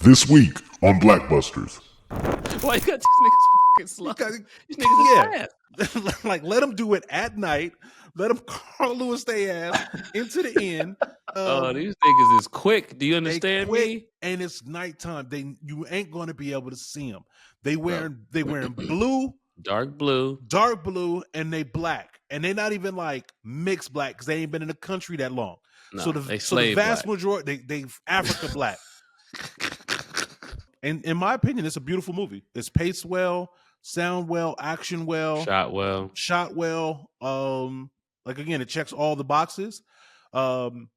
This week on BlackBusters. Why you got these niggas fucking slow? These niggas is fast. Like, let them do it at night. Let them Carl Lewis their ass into the end. These niggas is quick. Do you understand quick, me? And it's nighttime. You ain't going to be able to see them. They wearing blue, dark blue, and they black, and they not even like mixed black because they ain't been in the country that long. No, so the vast majority they Africa black. And in my opinion, it's a beautiful movie. It's paced well, sound well, action well, shot well. Like again, it checks all the boxes.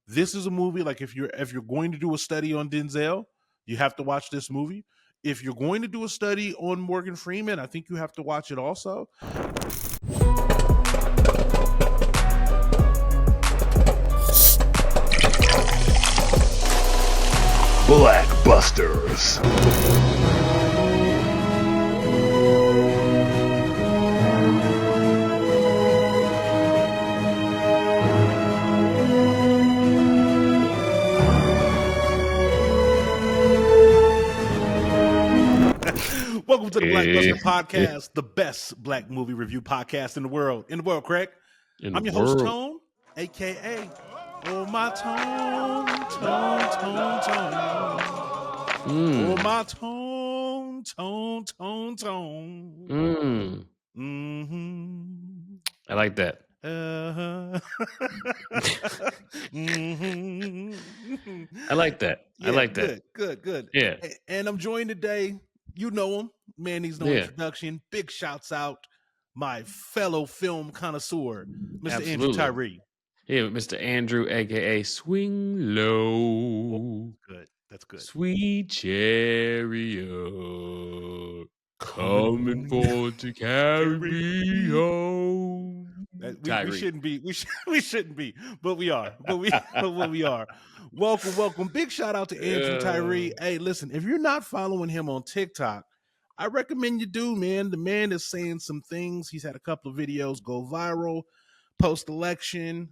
This is a movie like if you're going to do a study on Denzel, you have to watch this movie. If you're going to do a study on Morgan Freeman, I think you have to watch it also. BlackBusters. Welcome to the BlackBusters podcast, the best black movie review podcast in the world. Craig. I'm your host, Tone, aka Oh My Tone. Oh my tone. Mm-hmm. I like that. I like that. Yeah, I like that. Good. Yeah. And I'm joined today. You know him. Man, needs no introduction. Big shouts out my fellow film connoisseur, Mr. Andrew Tyree. Yeah, Mr. Andrew, aka Swing Low. Oh, good. That's good. Sweet chariot coming forward to carry me home. We shouldn't be. We shouldn't be, but we are. But we are. Welcome. Big shout out to Andrew Tyree. Hey, listen, if you're not following him on TikTok, I recommend you do, man. The man is saying some things. He's had a couple of videos go viral post-election,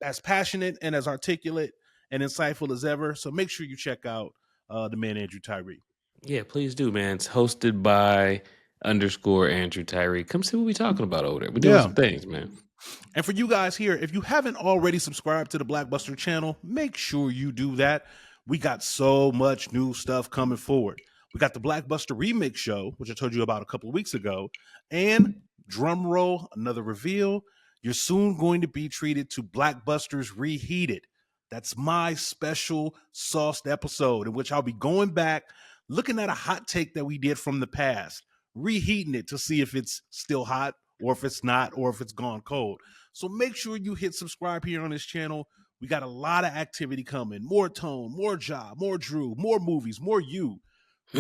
as passionate and as articulate and insightful as ever. So make sure you check out the man Andrew Tyree. Yeah, please do, man. It's hosted by _Andrew Tyree. Come see what we're talking about over there. We're doing some things, man. And for you guys here, if you haven't already subscribed to the BlackBuster channel, make sure you do that. We got so much new stuff coming forward. We got the BlackBuster Remix Show, which I told you about a couple of weeks ago, and drum roll, another reveal. You're soon going to be treated to BlackBusters Reheated. That's my special sauced episode in which I'll be going back, looking at a hot take that we did from the past, reheating it to see if it's still hot or if it's not, or if it's gone cold. So make sure you hit subscribe here on this channel. We got a lot of activity coming. More Tone, more Job, more Drew, more movies, more you.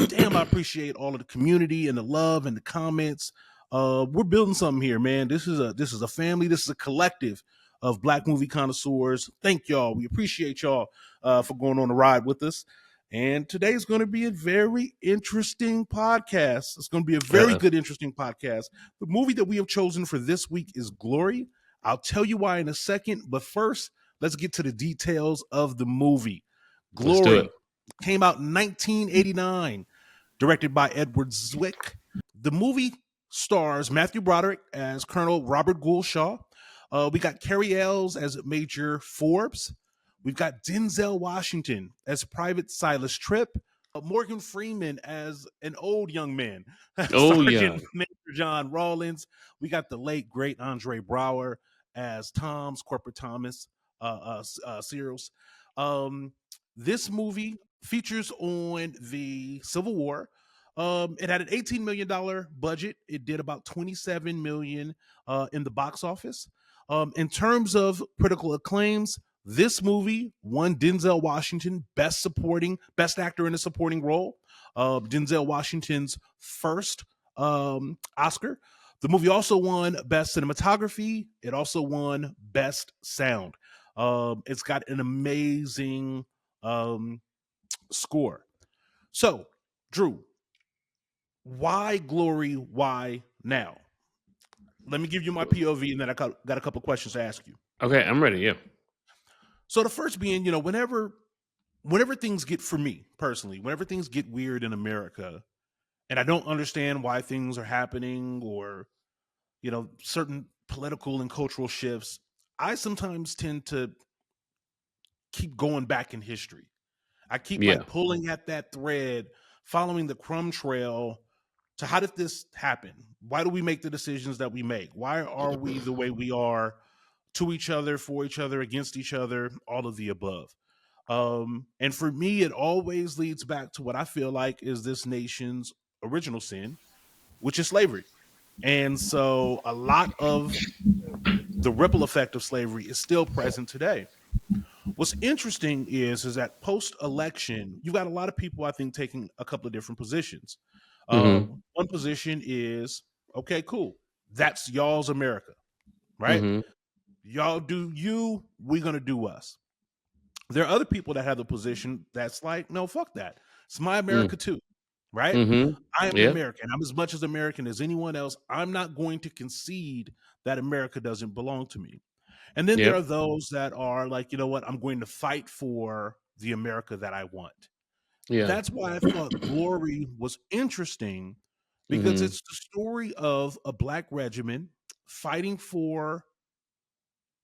Damn, I appreciate all of the community and the love and the comments. We're building something here, man. This is a family. This is a collective of black movie connoisseurs. Thank y'all. We appreciate y'all for going on the ride with us. And today's going to be a very interesting podcast. It's going to be a very good, interesting podcast. The movie that we have chosen for this week is Glory. I'll tell you why in a second. But first, let's get to the details of the movie. Glory came out in 1989, directed by Edward Zwick. The movie stars Matthew Broderick as Colonel Robert Gould Shaw. We got Cary Elwes as Major Forbes. We've got Denzel Washington as Private Silas Tripp. Morgan Freeman as an old young man. Sergeant Major John Rawlins. We got the late, great Andre Brower as Corporal Thomas Searles. This movie features on the Civil War. It had an $18 million budget. It did about $27 million in the box office. In terms of critical acclaims, this movie won Denzel Washington Best Actor in a Supporting Role. Denzel Washington's first Oscar. The movie also won Best Cinematography. It also won Best Sound. It's got an amazing score. So, Drew, why Glory? Why now? Let me give you my POV, and then I got a couple questions to ask you. Okay, I'm ready. Yeah. So the first being, whenever whenever things get, for me personally, whenever things get weird in America, and I don't understand why things are happening, or certain political and cultural shifts, I sometimes tend to keep going back in history. I keep Yeah. like pulling at that thread, following the crumb trail to how did this happen? Why do we make the decisions that we make? Why are we the way we are, to each other, for each other, against each other, all of the above? And for me, it always leads back to what I feel like is this nation's original sin, which is slavery. And so a lot of the ripple effect of slavery is still present today. What's interesting is that post election, you've got a lot of people, I think, taking a couple of different positions. Mm-hmm. One position is, okay, cool. That's y'all's America, right? Mm-hmm. Y'all do you, we're going to do us. There are other people that have the position that's like, no, fuck that. It's my America too, right? Mm-hmm. I am an Yeah. American. I'm as much as American as anyone else. I'm not going to concede that America doesn't belong to me. And then there Yep. are those that are like, you know what? I'm going to fight for the America that I want. Yeah. That's why I thought Glory was interesting, because Mm-hmm. it's the story of a black regiment fighting for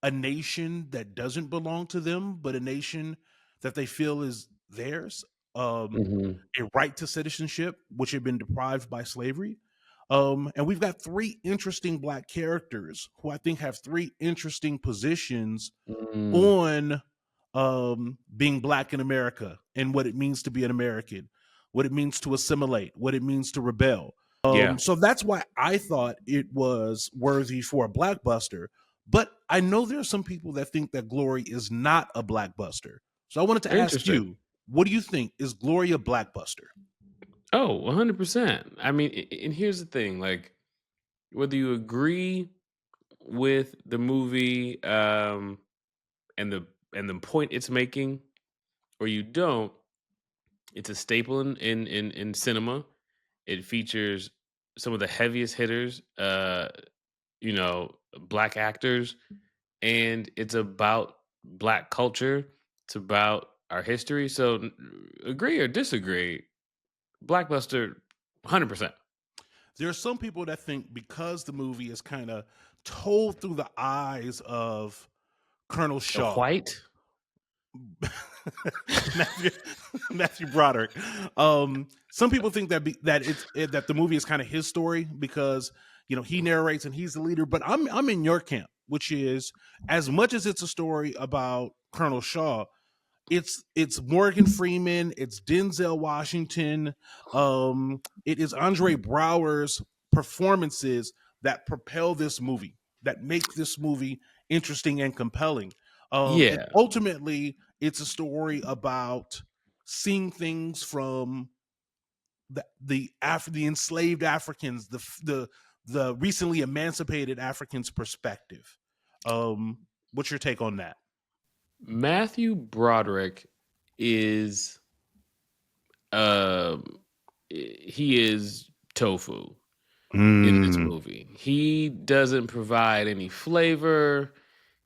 a nation that doesn't belong to them, but a nation that they feel is theirs. Mm-hmm. A right to citizenship, which had been deprived by slavery. And we've got three interesting black characters who I think have three interesting positions Mm. on being black in America and what it means to be an American, what it means to assimilate, what it means to rebel. Yeah. So that's why I thought it was worthy for a Blackbuster. But I know there are some people that think that Glory is not a Blackbuster. So I wanted to ask Interesting. you, what do you think? Is Glory a Blackbuster? Oh, 100%. I mean, and here's the thing, like, whether you agree with the movie and the point it's making, or you don't, it's a staple in cinema. It features some of the heaviest hitters, black actors, and it's about black culture. It's about our history. So, agree or disagree, Blackbuster, 100%. There are some people that think because the movie is kind of told through the eyes of Colonel A Shaw, white. Matthew, Matthew Broderick. Some people think that the movie is kind of his story because he narrates and he's the leader. But I'm in your camp, which is, as much as it's a story about Colonel Shaw, it's Morgan Freeman, it's Denzel Washington, it is Andre Brower's performances that propel this movie, that make this movie interesting and compelling. And Yeah. ultimately, it's a story about seeing things from the enslaved Africans, the recently emancipated Africans' perspective. What's your take on that? Matthew Broderick is um he is tofu in this Mm, movie. He doesn't provide any flavor.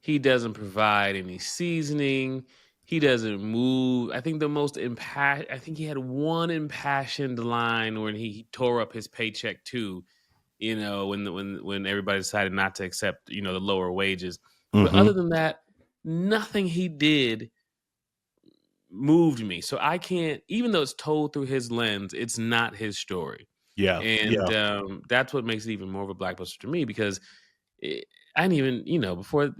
He doesn't provide any seasoning. He doesn't move. I think I think he had one impassioned line when he tore up his paycheck too, when everybody decided not to accept, the lower wages. But hmm other than that, nothing he did moved me. So I can't, even though it's told through his lens, it's not his story. Yeah, And yeah. that's what makes it even more of a Blackbuster to me, because I didn't even, before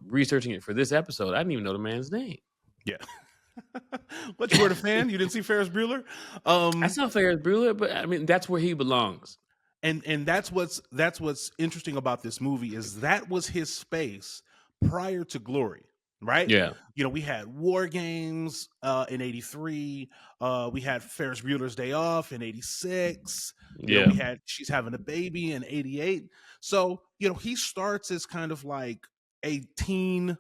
researching it for this episode, I didn't even know the man's name. Yeah. But you weren't a fan? You didn't see Ferris Bueller? That's not Ferris Bueller, but I mean, that's where he belongs. And that's what's interesting about this movie, is that was his space prior to Glory, right? Yeah. We had War Games in '83. We had Ferris Bueller's Day Off in '86. Yeah. We had She's Having a Baby in '88. So he starts as kind of like a teen,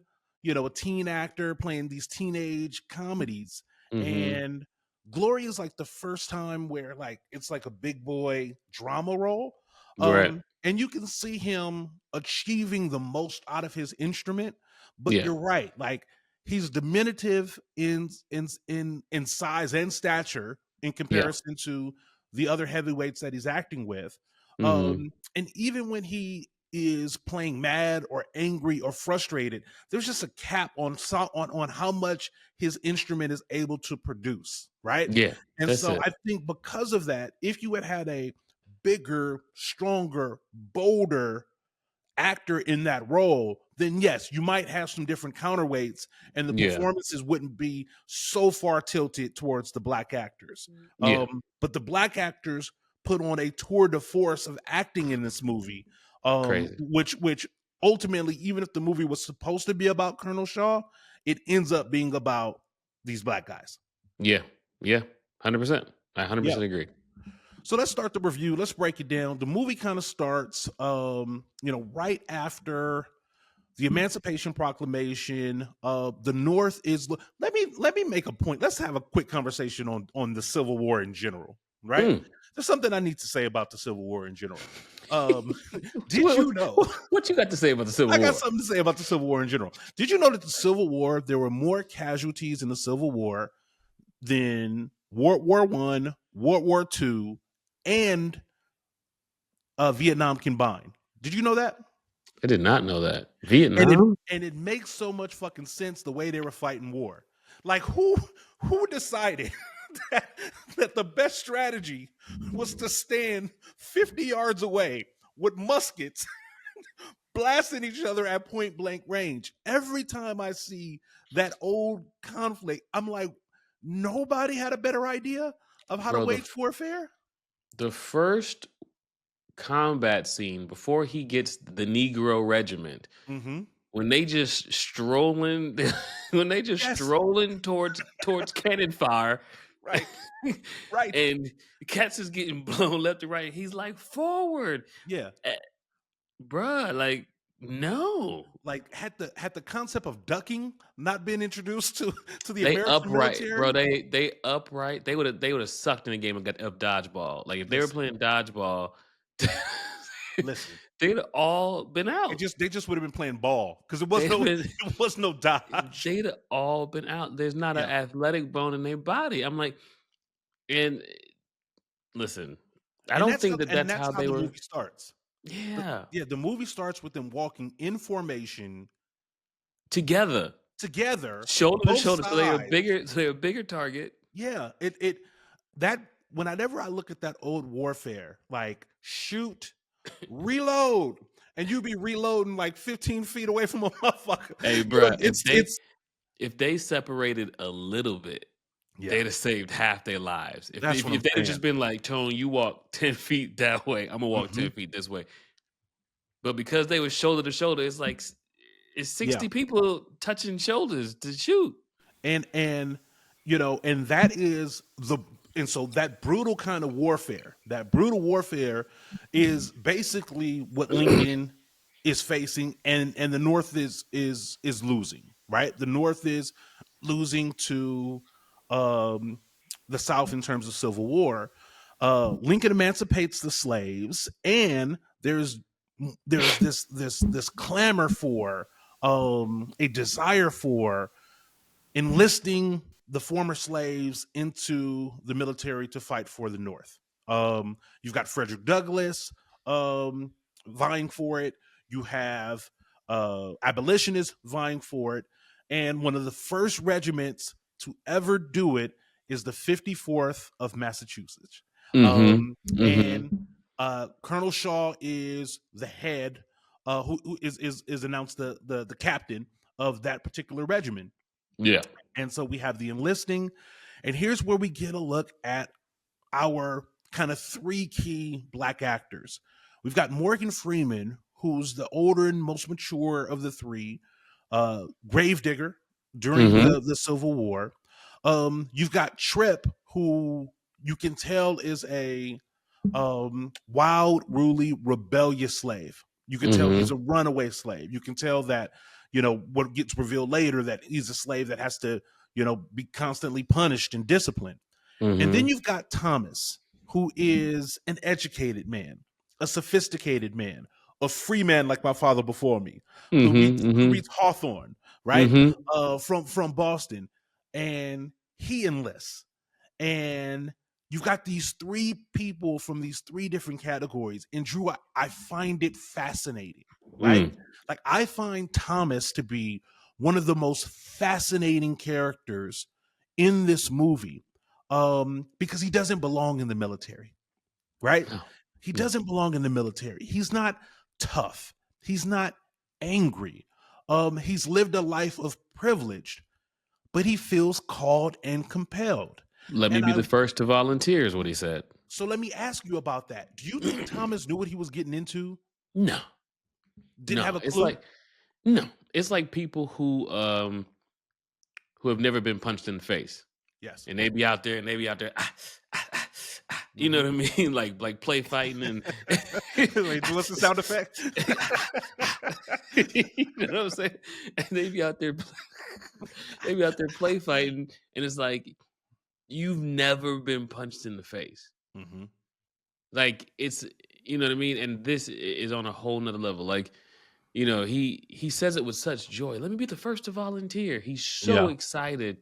a teen actor playing these teenage comedies. Mm-hmm. And Glory is like the first time where like it's like a big boy drama role. Right. And you can see him achieving the most out of his instrument. But Yeah. you're right, like he's diminutive in size and stature in comparison to the other heavyweights that he's acting with. And even when he is playing mad or angry or frustrated, there's just a cap on how much his instrument is able to produce, right? Yeah. And That's so it. I think because of that, if you had a bigger, stronger, bolder actor in that role, then yes, you might have some different counterweights and the Yeah. performances wouldn't be so far tilted towards the black actors. Yeah. But the black actors put on a tour de force of acting in this movie, Crazy. which ultimately, even if the movie was supposed to be about Colonel Shaw, it ends up being about these black guys. Yeah. Yeah. 100%. I 100% Yeah. agree. So let's start the review. Let's break it down. The movie kind of starts, right after the Emancipation Proclamation. The North is. Let me make a point. Let's have a quick conversation on the Civil War in general. Right? There's something I need to say about the Civil War in general. Did you know? What you got to say about the Civil War? I got something to say about the Civil War in general. Did you know that the Civil War, there were more casualties in the Civil War than World War I, World War II, and Vietnam combined? Did you know that? I did not know that. Vietnam? And it makes so much fucking sense the way they were fighting war. Like who decided that the best strategy was to stand 50 yards away with muskets blasting each other at point blank range? Every time I see that old conflict, I'm like, nobody had a better idea of how to wage warfare? The first combat scene before he gets the Negro Regiment, when they just strolling towards cannon fire, right, and Katz is getting blown left and right. He's like, forward, yeah, bruh, like no, like had the concept of ducking not been introduced to the they American upright, military, bro. They upright. They would have sucked in a game of dodgeball. Like if they were playing dodgeball. Listen, they'd all been out. They just would have been playing ball because it was no dodge. They'd all been out. There's not an athletic bone in their body. I'm like, and listen, I don't think that's how they were. The movie starts. Yeah, the movie starts with them walking in formation together, shoulder to shoulder. So they're a bigger target. Yeah, whenever I look at that old warfare, like shoot, reload, and you be reloading like 15 feet away from a motherfucker. Hey, bro, if they separated a little bit, they'd have saved half their lives. If they'd have just been like, Tone, you walk 10 feet that way, I'm gonna walk 10 feet this way. But because they were shoulder to shoulder, it's like it's 60 people touching shoulders to shoot. And that is so that brutal kind of warfare, is basically what Lincoln is facing, and the North is losing, right? The North is losing to the South in terms of Civil War. Lincoln emancipates the slaves, and there's this clamor for a desire for enlisting the former slaves into the military to fight for the North. You've got Frederick Douglass vying for it. You have abolitionists vying for it. And one of the first regiments to ever do it is the 54th of Massachusetts. And Colonel Shaw is the head, who is announced the captain of that particular regiment. Yeah. And so we have the enlisting, and here's where we get a look at our kind of three key black actors. We've got Morgan Freeman, who's the older and most mature of the three, gravedigger during the Civil War. You've got Tripp, who you can tell is a wild, ruly, rebellious slave. You can tell he's a runaway slave. You can tell that, what gets revealed later, that he's a slave that has to, be constantly punished and disciplined. And then you've got Thomas, who is an educated man, a sophisticated man, a free man like my father before me, who Mm-hmm. Mm-hmm. reads Hawthorne, right? Mm-hmm. From Boston, and he enlists, and you've got these three people from these three different categories. And Drew, I find it fascinating, right? Mm. Like I find Thomas to be one of the most fascinating characters in this movie, because he doesn't belong in the military, right? No. He No. doesn't belong in the military. He's not tough. He's not angry. He's lived a life of privilege, but he feels called and compelled. Let me And be the first to volunteer is what he said. so let me ask you about that. Do you think Thomas knew what he was getting into? No. Didn't have No. a It's clue? like no. It's like people who have never been punched in the face. Yes. And they be out there you know what I mean? Like play fighting and Wait, what's the sound effect? you know what I'm saying? And they be out there play fighting, and it's like you've never been punched in the face. Mhm. Like it's you know what I mean? And this is on a whole nother level. Like, you know, he says it with such joy. Let me be the first to volunteer. He's so Yeah. excited.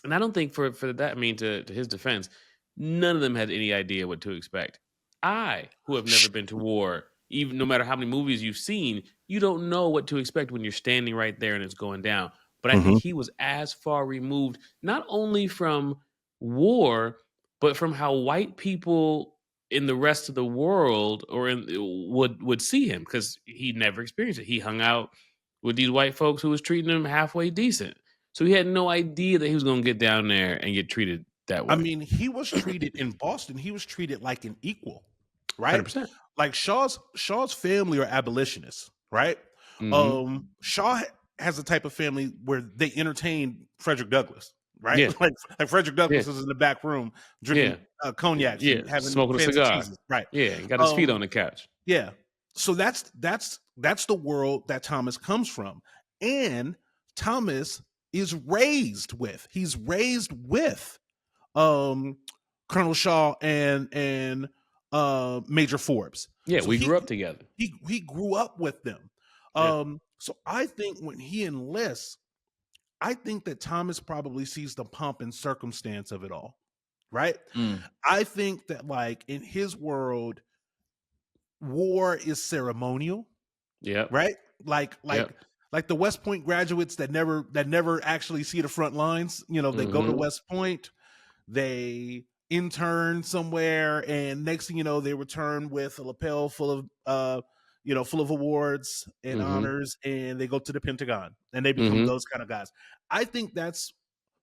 And I don't think for that, I mean, to his defense, none of them had any idea what to expect. I, who have never been to war, even no matter how many movies you've seen, you don't know what to expect when you're standing right there and it's going down. But I think Mhm. he was as far removed, not only from war, but from how white people in the rest of the world would see him, because he never experienced it. He hung out with these white folks who was treating him halfway decent. So he had no idea that he was going to get down there and get treated that I way. mean, he was treated in Boston, he was treated like an equal, right? 100%. Like Shaw's family are abolitionists, right? Mm-hmm. Shaw has a type of family where they entertain Frederick Douglass, right? Yeah. Like Frederick Douglass is in the back room drinking cognacs Yeah. and having Smoking a fancy cigar. cheeses, right? Yeah. Got his feet on the couch. Yeah. So that's the world that Thomas comes from. And Thomas is raised with. He's raised with Colonel Shaw and Major Forbes. Yeah. So We he grew up together. he grew up with them. Yeah. So I think when he enlists, I think that Thomas probably sees the pomp and circumstance of it all, right? Mm. I think that like in his world, war is ceremonial, Yeah. right? Like Yep. like the West Point graduates that never actually see the front lines. You know, they go to Mm-hmm. West Point, they intern somewhere, and next thing you know, they return with a lapel full of full of awards and Mm-hmm. honors, and they go to the Pentagon and they become Mm-hmm. those kind of guys. I think that's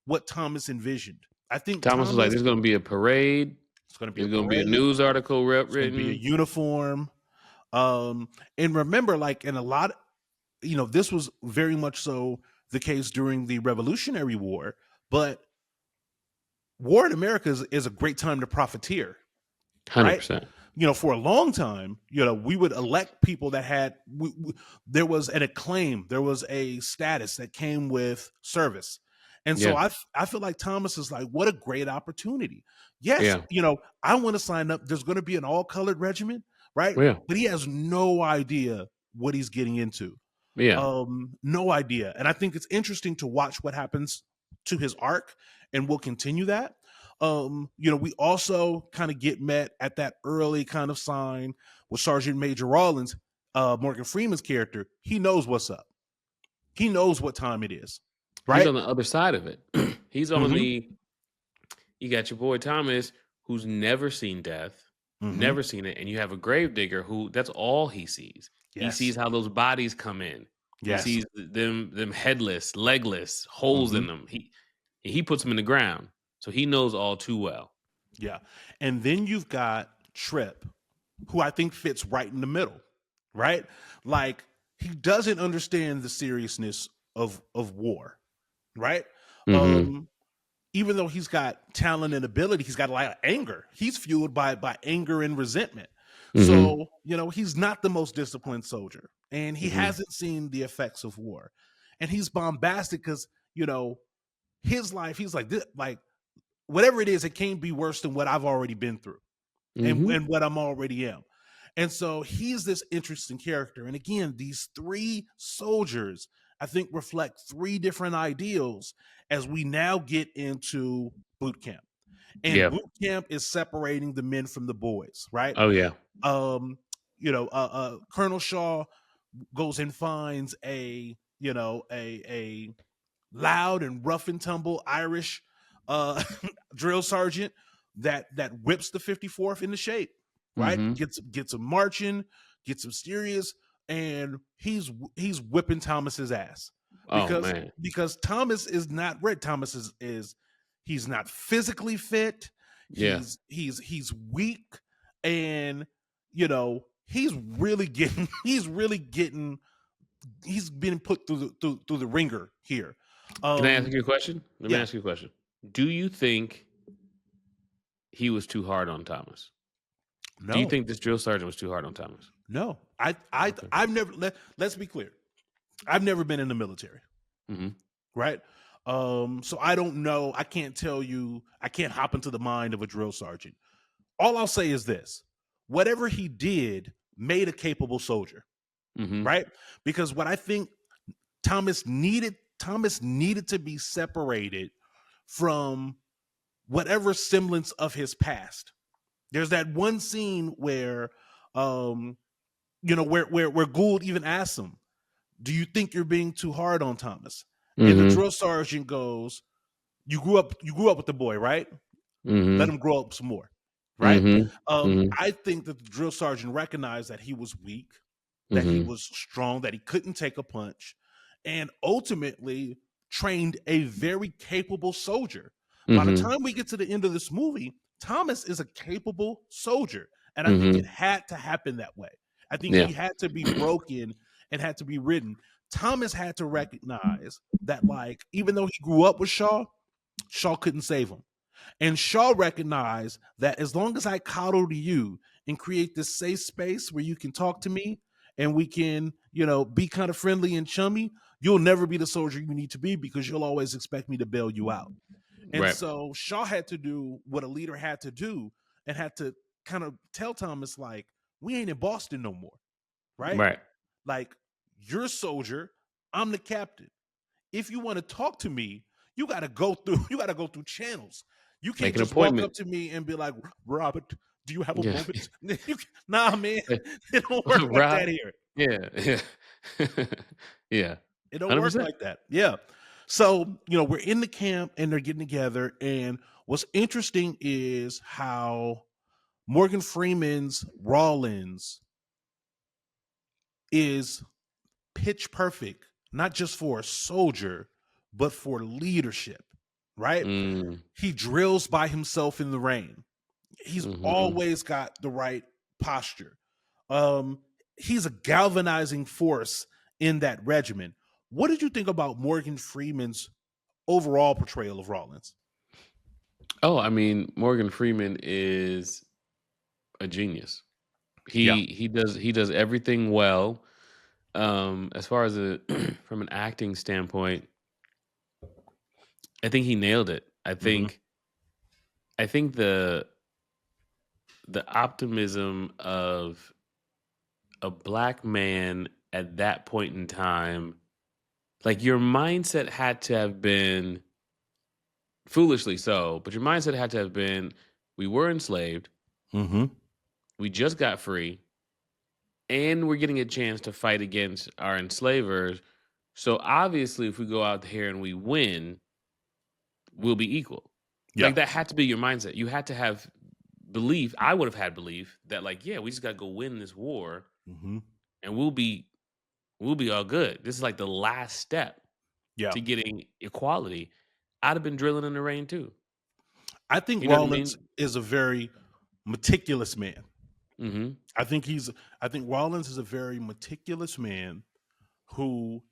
what Thomas envisioned. I think Thomas was like, "There's going to be a parade. it's going to be a There's going to be a parade. news article It's going to be a written." uniform. And remember, like in a lot, this was very much so the case during the Revolutionary War, but war in America is a great time to profiteer, right? 100%. For a long time, we would elect people that had, there was an acclaim, there was a status that came with service. And so Yeah. I feel like Thomas is like, what a great opportunity. Yes, Yeah. I want to sign up. There's going to be an all-colored regiment, right? Yeah. But he has no idea what he's getting into. Yeah. No idea. And I think it's interesting to watch what happens to his arc, and we'll continue that. We also kind of get met at that early kind of sign with Sergeant Major Rollins, Morgan Freeman's character. He knows what's up. He knows what time it is, right? He's on the other side of it. He's on Mhm. you got your boy Thomas, who's never seen death, Mhm. never seen it. And you have a gravedigger who that's all he sees. He Yes. sees how those bodies come in. Yes. He sees them headless, legless, holes in them. He puts them in the ground. So he knows all too well. Yeah. And then you've got Tripp, who I think fits right in the middle, right? Like he doesn't understand the seriousness of war, right? Mhm. Even though he's got talent and ability, he's got a lot of anger. He's fueled by anger and resentment. Mhm. So, he's not the most disciplined soldier, and he Mhm. hasn't seen the effects of war. And he's bombastic because, his life, he's like this, like whatever it is, it can't be worse than what I've already been through Mhm. and what I'm already am. And so he's this interesting character. And again, these three soldiers, I think, reflect three different ideals as we now get into boot camp. And Yeah. boot camp is separating the men from the boys, right? Oh yeah. Colonel Shaw goes and finds a loud and rough and tumble Irish drill sergeant that whips the 54th into shape, right? Mm-hmm. Gets him marching, gets him serious, and he's whipping Thomas's ass because Thomas is not red. Thomas is he's not physically fit. Yeah. He's weak, and he's been put through the ringer here. Can I ask you a question? Let me yeah. ask you a question. Do you think he was too hard on Thomas? No. Do you think this drill sergeant was too hard on Thomas? No. I've never, let's be clear. I've never been in the military. Mm-hmm. Right? So I don't know. I can't tell you. I can't hop into the mind of a drill sergeant. All I'll say is this: whatever he did made a capable soldier. Mm-hmm. Right? Because what I think Thomas needed to be separated from whatever semblance of his past. There's that one scene where where Gould even asks him, "Do you think you're being too hard on Thomas?" Mm-hmm. And the drill sergeant goes, You grew up with the boy, right? Mm-hmm. Let him grow up some more." Right? Mm-hmm. I think that the drill sergeant recognized that he was weak, that he was strong, that he couldn't take a punch, and ultimately trained a very capable soldier. By the time we get to the end of this movie, Thomas is a capable soldier. And I think it had to happen that way. I think he had to be broken and had to be ridden. Thomas had to recognize that, like, even though he grew up with Shaw couldn't save him. And Shaw recognized that as long as I coddle to you and create this safe space where you can talk to me and we can, be kind of friendly and chummy, you'll never be the soldier you need to be because you'll always expect me to bail you out. And so Shaw had to do what a leader had to do and had to kind of tell Thomas, like, we ain't in Boston no more, right? Right. Like, you're a soldier, I'm the captain. If you want to talk to me, you got to go through channels. You can't just walk up to me and be like, "Robert, do you have a moment?" Nah, man, it don't work like that here. Yeah. Yeah. It don't 100%. Work like that. Yeah. So, we're in the camp and they're getting together. And what's interesting is how Morgan Freeman's Rollins is pitch perfect, not just for a soldier, but for leadership, right? He drills by himself in the rain. He's always got the right posture. He's a galvanizing force in that regiment. What did you think about Morgan Freeman's overall portrayal of Rollins? Oh, I mean, Morgan Freeman is a genius. He does everything well. As far as from an acting standpoint, I think he nailed it. I think the optimism of a black man at that point in time, like, your mindset had to have been, foolishly so, but your mindset had to have been, we were enslaved, we just got free, and we're getting a chance to fight against our enslavers. So obviously, if we go out here and we win, we'll be equal. Yeah. Like, that had to be your mindset. You had to have belief. I would have had belief that, like, yeah, we just got to go win this war, and we'll be all good. This is like the last step to getting equality. I'd have been drilling in the rain too. I think Rollins is a very meticulous man. I think Rollins is a very meticulous man who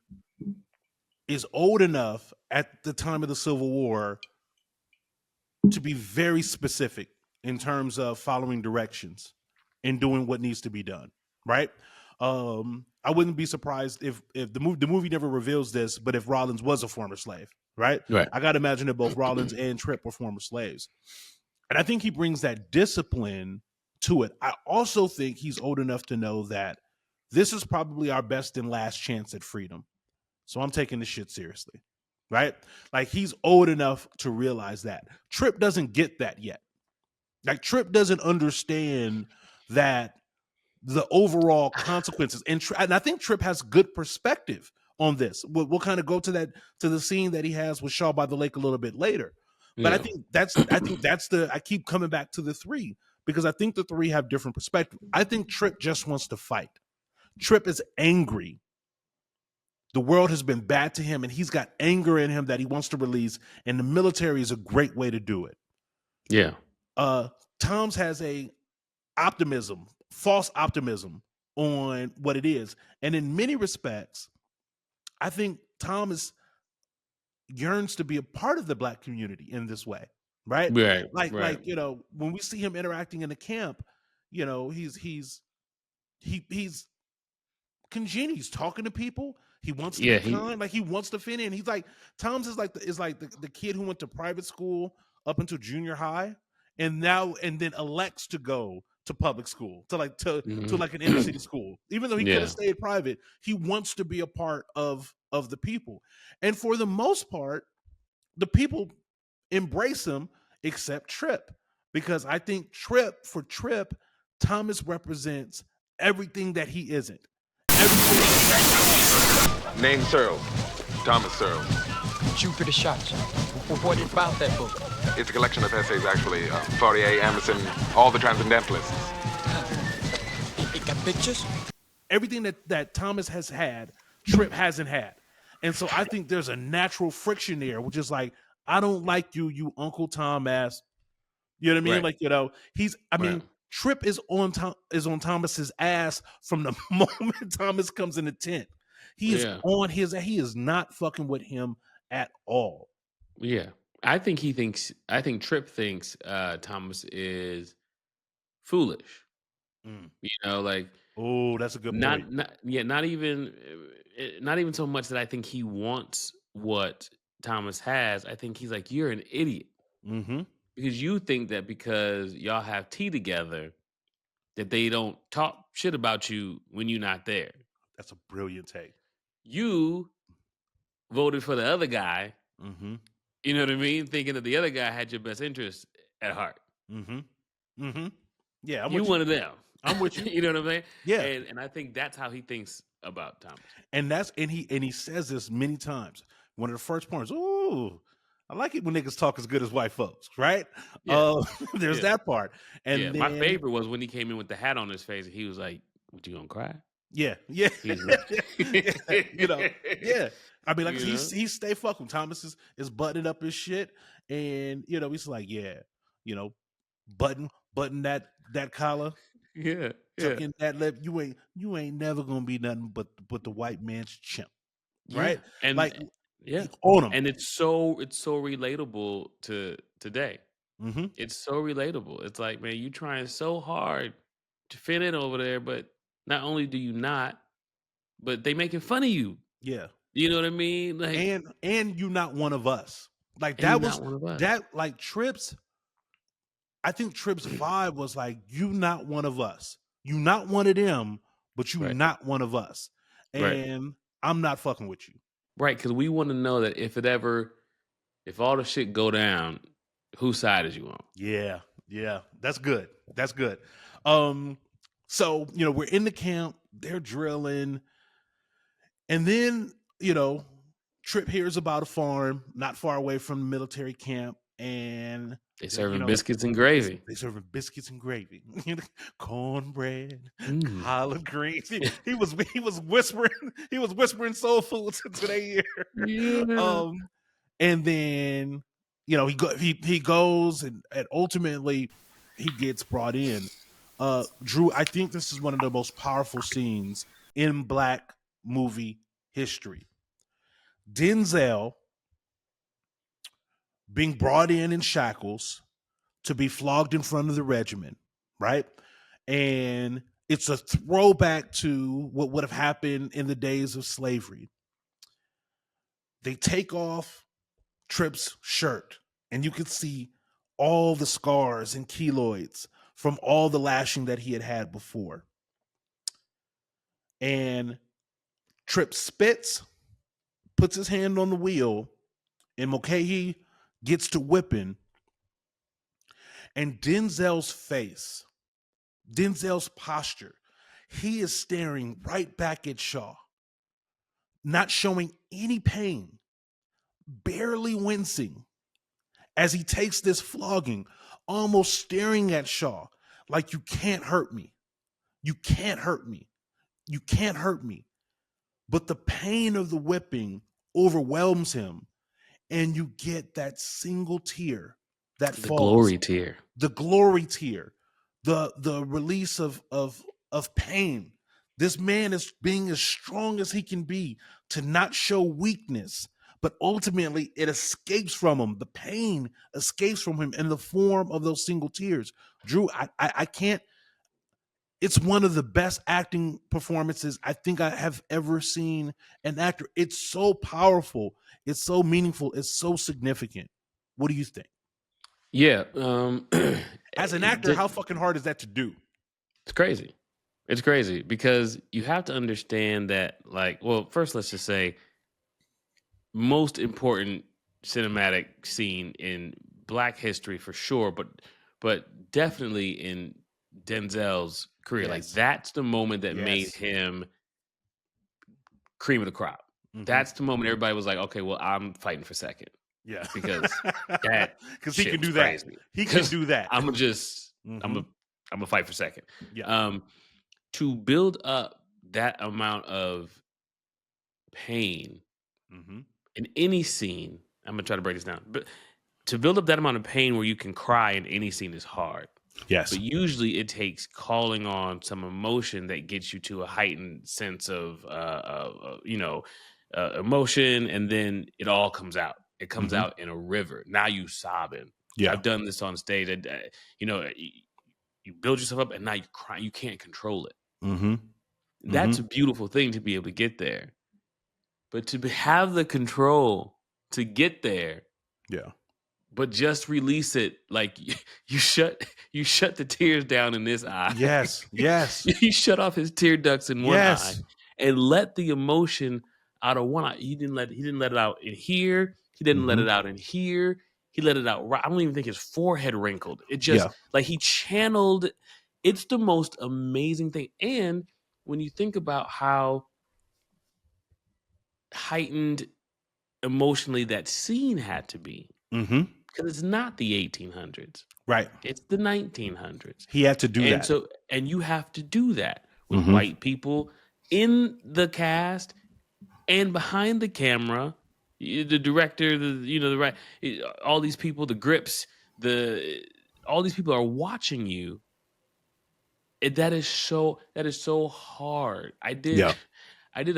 is old enough at the time of the Civil War to be very specific in terms of following directions and doing what needs to be done, right? I wouldn't be surprised if the movie never reveals this, but if Rollins was a former slave, right? I got to imagine that both Rollins and Tripp were former slaves. And I think he brings that discipline to it. I also think he's old enough to know that this is probably our best and last chance at freedom. So I'm taking this shit seriously. Right? Like he's old enough to realize that. Trip doesn't get that yet. Like Trip doesn't understand that the overall consequences. And I think Trip has good perspective on this. We'll kind of go to the scene that he has with Shaw by the lake a little bit later. But Yeah. I keep coming back to the three because I think the three have different perspective. I think Trip just wants to fight. Trip is angry. The world has been bad to him and he's got anger in him that he wants to release, and the military is a great way to do it. Yeah. Tom's has a false optimism on what it is. And in many respects, I think Tom yearns to be a part of the Black community in this way. Right? Like, when we see him interacting in the camp, he's congenial. He's talking to people. He wants to be kind. Like he wants to fit in. He's like, Tom's is like the kid who went to private school up until junior high and then elects to go to public school, to like an inner city school. Even though he could have stayed private, he wants to be a part of the people. And for the most part, the people embrace him except Trip. Because I think for Trip, Thomas represents everything that he isn't. Name Searle. Thomas Searle. Jupiter shot you. What about that book? It's a collection of essays, actually. Fourier, Emerson, all the transcendentalists. It got pictures? Everything that Thomas has had, Trip hasn't had. And so I think there's a natural friction there, which is like, I don't like you Uncle Tom ass. You know what I mean? Right. Like, Trip is on Thomas's ass from the moment Thomas comes in the tent. He is on his. He is not fucking with him at all. Yeah, I think Trip thinks Thomas is foolish. Like, oh, that's a good point. Not even so much that I think he wants what Thomas has. I think he's like, you're an idiot. Mm-hmm. Because you think that because y'all have tea together, that they don't talk shit about you when you're not there. That's a brilliant take. You voted for the other guy. Mm-hmm. You know what I mean? Thinking that the other guy had your best interest at heart. Mm-hmm. Mm-hmm. Yeah, you one of them. I'm with you. You know what I'm saying? Yeah. And I think that's how he thinks about Thomas. And he says this many times. One of the first points, oh, I like it when niggas talk as good as white folks, right? Yeah. There's that part. And then, my favorite was when he came in with the hat on his face and he was like, "What, you gonna cry?" Yeah. Yeah. I mean, like he stay fucking. Thomas is buttoning up his shit, and he's like, button that collar, tuck in that lip. You ain't never gonna be nothing but the white man's chimp, right? And like, on him, and it's so relatable to today. Mm-hmm. It's so relatable. It's like, man, you trying so hard to fit in over there, but not only do you not, but they making fun of you. Yeah. You know what I mean? Like, and you not one of us. Like that was that like Tripp's. I think Tripp's vibe was like, you not one of us. You not one of them, but you not one of us. And I'm not fucking with you. Right, because we want to know that if all the shit go down, whose side is you on? Yeah. That's good. So, we're in the camp, they're drilling, and then, Trip hears about a farm not far away from the military camp, and they serving biscuits and gravy. They serving biscuits and gravy, cornbread, collard greens. He was whispering soul food to their ear. Yeah. And then he goes and ultimately he gets brought in. Drew, I think this is one of the most powerful scenes in Black movie history. Denzel being brought in shackles to be flogged in front of the regiment, right? And it's a throwback to what would have happened in the days of slavery. They take off Trip's shirt, and you can see all the scars and keloids from all the lashing that he had before. And Tripp spits, puts his hand on the wheel, and Mulcahy gets to whipping. And Denzel's face, Denzel's posture, he is staring right back at Shaw, not showing any pain, barely wincing as he takes this flogging, almost staring at Shaw like, you can't hurt me. You can't hurt me. You can't hurt me. But the pain of the whipping overwhelms him, and you get that single tear that The falls. glory tear. The glory tear, the release of pain. This man is being as strong as he can be to not show weakness, but ultimately it escapes from him. The pain escapes from him in the form of those single tears. Drew, I can't. It's one of the best acting performances I think I have ever seen an actor. It's so powerful. It's so meaningful. It's so significant. What do you think? Yeah. As an actor, how fucking hard is that to do? It's crazy. It's crazy because you have to understand that, like, well, first let's just say most important cinematic scene in Black history for sure, but definitely in Denzel's career. Yes. Like, that's the moment that Yes. made him cream of the crop. Mhm. That's the moment everybody was like, okay, well, I'm fighting for second. Yeah, Because that because he shit can was do that. crazy. He can do that. I'm gonna just Mhm. I'm gonna fight for second. Yeah. To build up that amount of pain Mhm. in any scene, I'm gonna try to break this down. But to build up that amount of pain where you can cry in any scene is hard. Yes. But usually it takes calling on some emotion that gets you to a heightened sense of emotion, and then it all comes out. It comes Mhm. out in a river. Now you sobbing. Yeah. I've done this on stage. You build yourself up, and now you cry. You can't control it. Mm-hmm. That's a beautiful thing to be able to get there. But to have the control to get there, Yeah. but just release it, like you shut the tears down in this eye. Yes. Yes. You shut off his tear ducts in one eye Yes. and let the emotion out of one eye. He didn't let it out in here. He didn't let Mhm. it out in here. He let it out right. I don't even think his forehead wrinkled. It just like he channeled. It's the most amazing thing. And when you think about how heightened emotionally that scene had to be, Mm-hmm. because it's not the 1800s. Right. It's the 1900s. He had to do And that. so, and you have to do that with Mhm. white people in the cast and behind the camera, the director, all these people, the grips, all these people are watching you. That is so hard. I did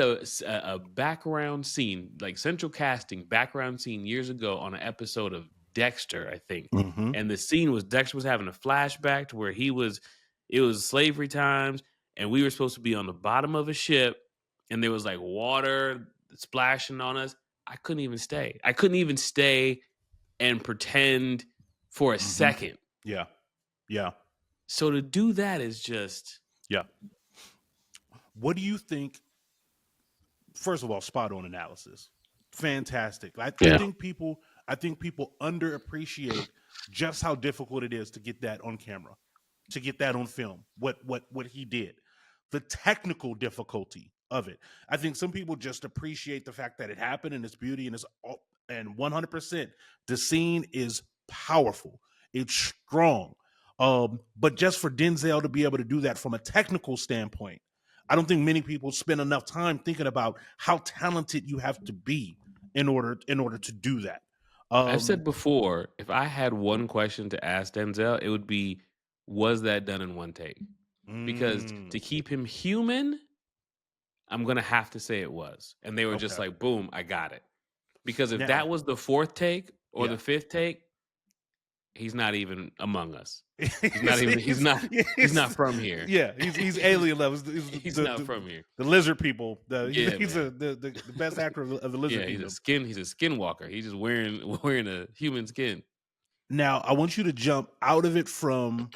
a background scene, like central casting background scene years ago on an episode of Dexter, I think. Mhm. And the scene was Dexter was having a flashback to where it was slavery times, and we were supposed to be on the bottom of a ship, and there was like water splashing on us. I couldn't even stay. I couldn't even stay and pretend for a second. Yeah. Yeah. So to do that is just Yeah. What do you think? First of all, spot on analysis. Fantastic. I think people underappreciate just how difficult it is to get that on camera, to get that on film. What he did. The technical difficulty of it. I think some people just appreciate the fact that it happened and its beauty and 100%. The scene is powerful. It's strong. But just for Denzel to be able to do that from a technical standpoint, I don't think many people spend enough time thinking about how talented you have to be in order to do that. I've said before, if I had one question to ask Denzel, it would be, was that done in one take? Because to keep him human, I'm going to have to say it was. And they were just like, boom, I got it. Because if that was the fourth take or the fifth take, he's not even among us. He's not from here. Yeah, he's alien levels. He's not from here. The lizard people. He's man. the best actor of the lizard Yeah, kingdom. he's a skinwalker. He's just wearing a human skin. Now, I want you to jump out of it from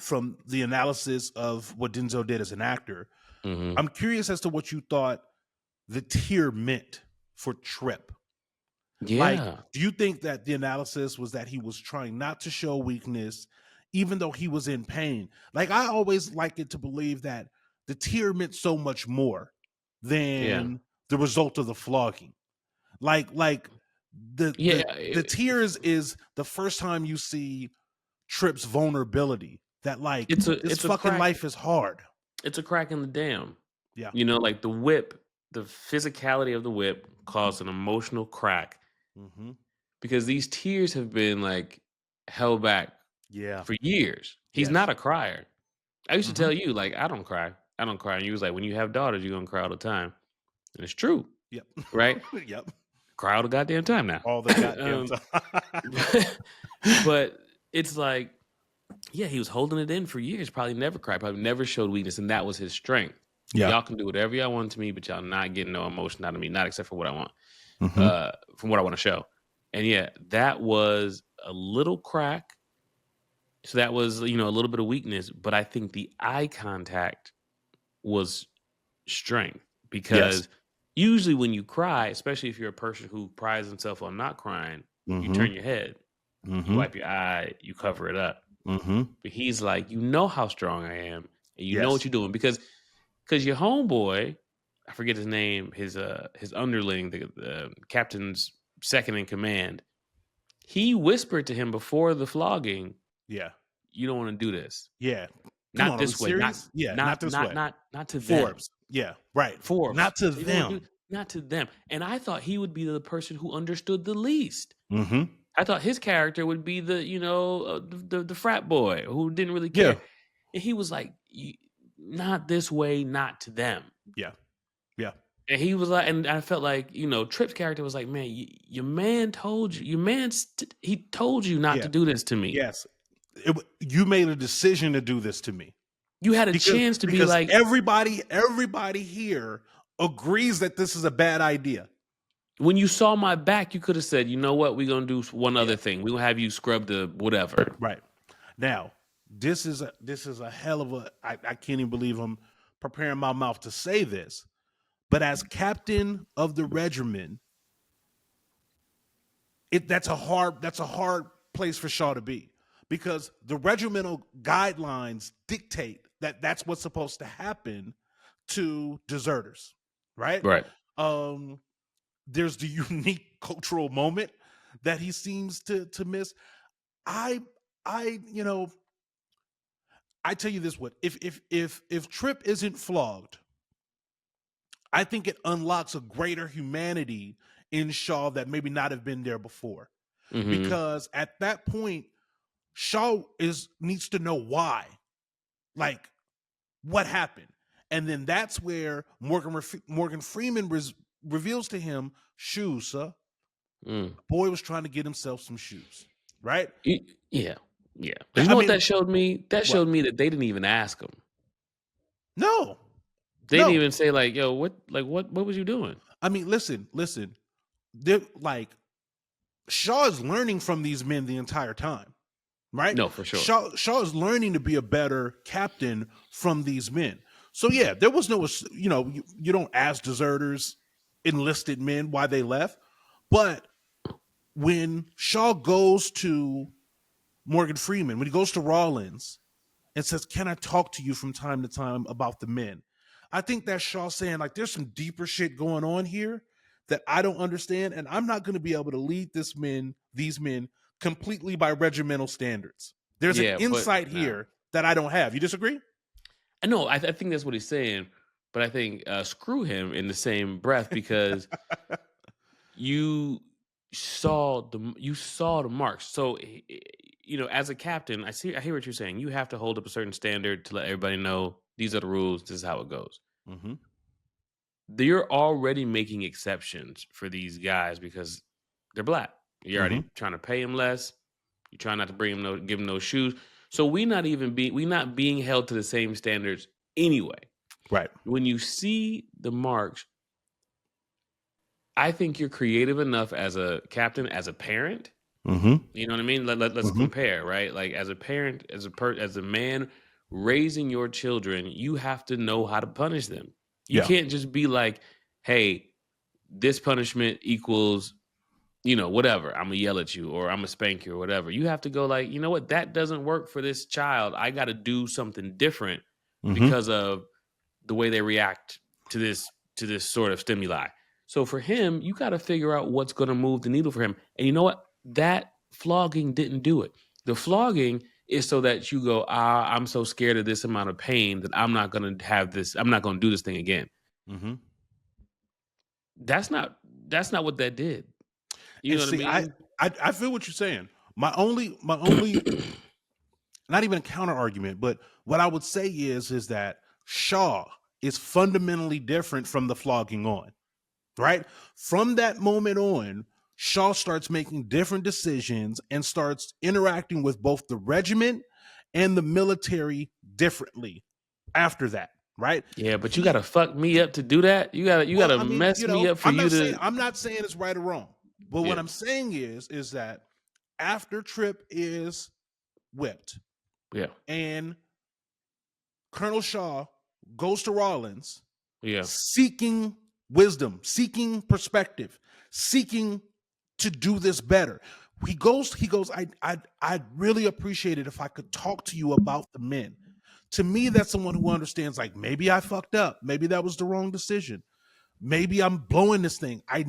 from the analysis of what Denzel did as an actor. Mhm. I'm curious as to what you thought the tear meant for Trip. Like, Yeah. do you think that the analysis was that he was trying not to show weakness, even though he was in pain? Like, I always like it to believe that the tear meant so much more Yeah. than the result of the flogging. Like the Yeah. the tears is the first time you see Trip's vulnerability. That like It's a this it's a fucking crack. life is hard. It's a crack in the dam. Yeah. You know, like the whip, the physicality of the whip caused an emotional crack Mm-hmm. because these tears have been like held back Yeah. for years. He's Yes. not a crier. I used to Mhm. tell you, like, I don't cry. I don't cry. And you was like, when you have daughters, you're gonna cry all the time. And it's true, Yep. right? Yep. Cry all the goddamn time now. All the goddamn time. But it's like, yeah, he was holding it in for years, probably never cried, probably never showed weakness, and that was his strength. Yeah. Y'all can do whatever y'all want to me, but y'all not getting no emotion out of me, not except for what I want, Mhm. from what I want to show. And yeah, that was a little crack. So that was, you know, a little bit of weakness, but I think the eye contact was strength because usually when you cry, especially if you're a person who prides himself on not crying, you turn your head, you wipe your eye, you cover it up. Mm-hmm. But he's like, you know how strong I am, and you know Yes. what you're doing because your homeboy, I forget his name, his underling, the captain's second in command, he whispered to him before the flogging, Yeah. you don't want to do this. Yeah. Not Come on, this are we way. Not, serious? Yeah, not, not this way. Not to them. Forbes. Yeah, right. Forbes. Not to You don't them. not to them. And I thought he would be the person who understood the least. Mm-hmm. I thought his character would be the, you know, the frat boy who didn't really care. Yeah. And he was like, not this way, not to them. Yeah. Yeah. And he was like, and I felt like, you know, Tripp's character was like, man, your man told you, he told you not to do this to me. Yes. You made a decision to do this to me. You had a chance to be like, everybody here agrees that this is a bad idea. when you saw my back, you could have said, you know what, we're going to do one other thing. We're going to have you scrub the whatever. Right. Now, this is a hell of a, I can't even believe I'm preparing my mouth to say this, but as captain of the regiment, that's a hard place for Shaw to be, because the regimental guidelines dictate that that's what's supposed to happen to deserters, right? Right. There's the unique cultural moment that he seems to miss. I you know, I tell you this, what if Trip isn't flogged, I think it unlocks a greater humanity in Shaw that maybe not have been there before. Mhm. Because at that point, Shaw needs to know why, like what happened, and then that's where Morgan Freeman reveals to him, shoes, sir. Mm. The boy was trying to get himself some shoes, right? Yeah. But you know what that showed me? That showed me that they didn't even ask him. No. They didn't even say like, yo, what was you doing? I mean, listen. They're like, Shaw is learning from these men the entire time, right? No, for sure. Shaw is learning to be a better captain from these men. So yeah, there was no, you know, you don't ask deserters, enlisted men, why they left. But when Shaw goes to Morgan Freeman, when he goes to Rollins and says, can I talk to you from time to time about the men? I think that's Shaw saying, like, there's some deeper shit going on here that I don't understand, and I'm not going to be able to lead these men completely by regimental standards. There's an insight here that I don't have. You disagree? I know. I think that's what he's saying, but I think screw him in the same breath, because you saw the marks. So, you know, as a captain, I hear what you're saying. You have to hold up a certain standard to let everybody know these are the rules. This is how it goes. Mm-hmm. You're already making exceptions for these guys because they're black. You're already trying to pay them less. You're trying not to give them no shoes. So we not being held to the same standards anyway. Right. When you see the marks, I think you're creative enough as a captain, as a parent, Mm-hmm. You know what I mean? Let's compare, right? Like as a parent, as a man raising your children, you have to know how to punish them. You Yeah. can't just be like, "Hey, this punishment equals, whatever. I'm gonna yell at you or I'm gonna spank you or whatever." You have to go like, you know what? That doesn't work for this child. I got to do something different because of the way they react to this sort of stimuli. So for him, you got to figure out what's going to move the needle for him. And you know what? That flogging didn't do it. The flogging is so that you go, I'm so scared of this amount of pain that I'm not going to have this. I'm not going to do this thing again. Mm-hmm. That's not what that did. You know what I mean? I feel what you're saying. My only not even a counter argument, but what I would say is that Shaw is fundamentally different from the flogging on, right? From that moment on, Shaw starts making different decisions and starts interacting with both the regiment and the military differently after that, right? Yeah, but you got to fuck me up to do that. You got to mess me up for I'm not saying it's right or wrong, but what I'm saying is that after Trip is whipped, and Colonel Shaw goes to Rollins, seeking wisdom, seeking perspective, seeking to do this better. He goes, I'd really appreciate it if I could talk to you about the men. To me, that's someone who understands, like, maybe I fucked up. Maybe that was the wrong decision. Maybe I'm blowing this thing. I'm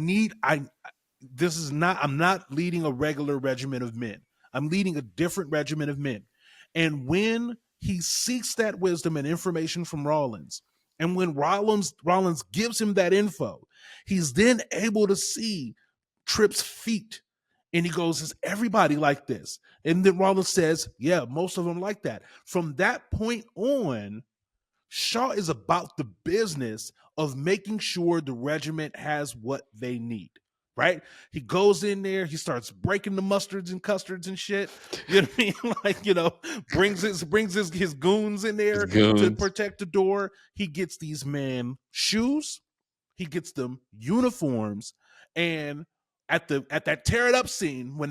not leading a regular regiment of men. I'm leading a different regiment of men. And when he seeks that wisdom and information from Rollins, and when Rollins gives him that info, he's then able to see Trip's feet. And he goes, is everybody like this? And then Rollins says, yeah, most of them like that. From that point on, Shaw is about the business of making sure the regiment has what they need, right? He goes in there, he starts breaking the mustards and custards and shit. You know what I mean? Like, brings his goons in there to protect the door. He gets these men shoes, he gets them uniforms, and at that tear it up scene when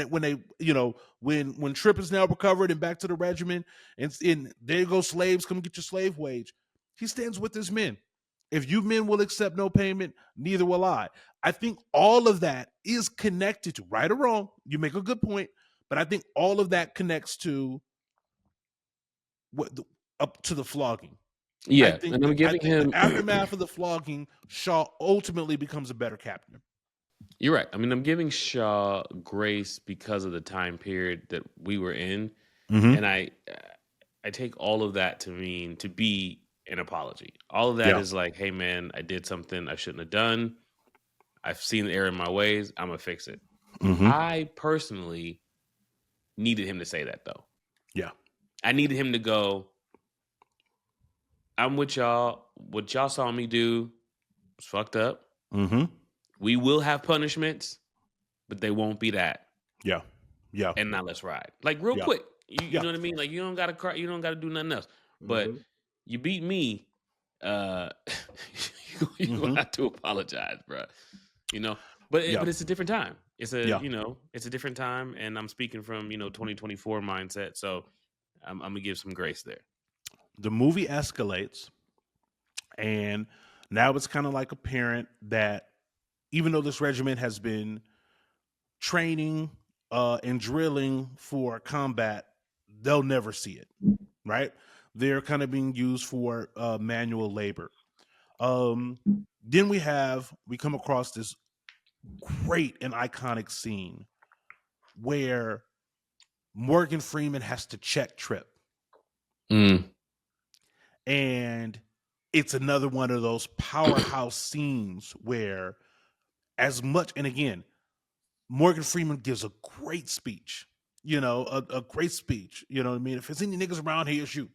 Trip is now recovered and back to the regiment, and there go slaves, come get your slave wage. He stands with his men. If you men will accept no payment, neither will I. I think all of that is connected to, right or wrong, you make a good point, but I think all of that connects to up to the flogging. Yeah, and I'm giving him the aftermath of the flogging, Shaw ultimately becomes a better captain. You're right. I mean, I'm giving Shaw grace because of the time period that we were in, and I take all of that to mean to be an apology. All of that is like, hey man, I did something I shouldn't have done. I've seen the error in my ways. I'm gonna fix it. I personally needed him to say that though. Yeah, I needed him to go, I'm with y'all. What y'all saw me do was fucked up. We will have punishments, but they won't be that. Yeah. And now let's ride. Like real quick. You know what I mean? Like you don't gotta cry, you don't gotta do nothing else. But you beat me, you gonna have to apologize, bro. But it's a different time. It's it's a different time, and I'm speaking from 2024 mindset. So I'm gonna give some grace there. The movie escalates, and now it's kind of like apparent that even though this regiment has been training and drilling for combat, they'll never see it, right? They're kind of being used for manual labor. Then we come across this great and iconic scene where Morgan Freeman has to check Trip. And it's another one of those powerhouse scenes where and again, Morgan Freeman gives a great speech, a great speech. You know what I mean? If there's any niggas around here, shoot.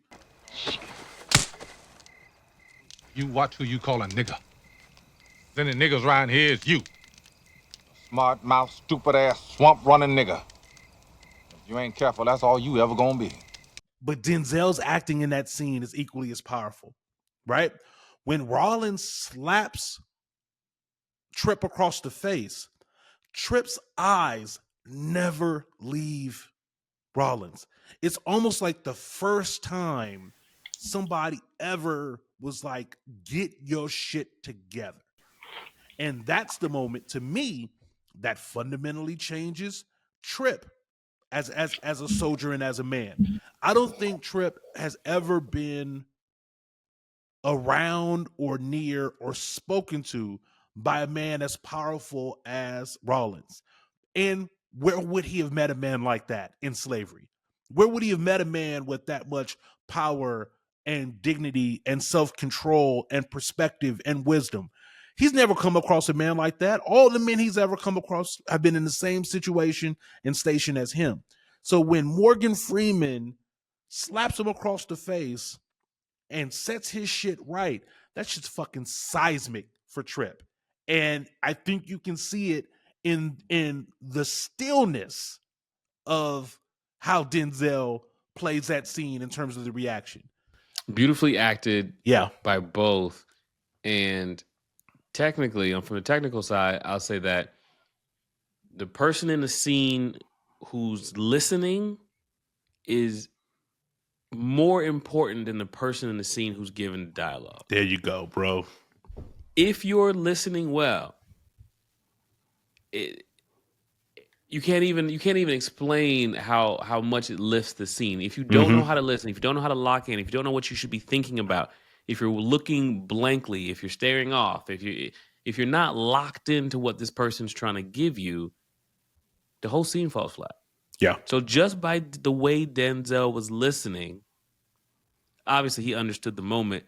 You watch who you call a nigga. If any niggas around here, it's you. Smart mouth, stupid ass, swamp running nigga. If you ain't careful, that's all you ever gonna be. But Denzel's acting in that scene is equally as powerful, right? When Rollins slaps Trip across the face, Trip's eyes never leave Rollins. It's almost like the first time somebody ever was like, get your shit together. And that's the moment to me that fundamentally changes Trip as a soldier and as a man. I don't think Trip has ever been around or near or spoken to by a man as powerful as Rollins. And where would he have met a man like that in slavery? Where would he have met a man with that much power and dignity and self-control and perspective and wisdom? He's never come across a man like that. All the men he's ever come across have been in the same situation and station as him. So when Morgan Freeman slaps him across the face and sets his shit right, that's just fucking seismic for Trip. And I think you can see it in the stillness of how Denzel plays that scene in terms of the reaction. Beautifully acted Yeah. by both. And technically, from the technical side, I'll say that the person in the scene who's listening is more important than the person in the scene who's giving the dialogue. There you go, bro. If you're listening well, you can't even explain how much it lifts the scene. If you don't know how to listen, if you don't know how to lock in, if you don't know what you should be thinking about, if you're looking blankly, if you're staring off, if you're not locked into what this person's trying to give you, the whole scene falls flat. Yeah. So just by the way Denzel was listening, obviously he understood the moment,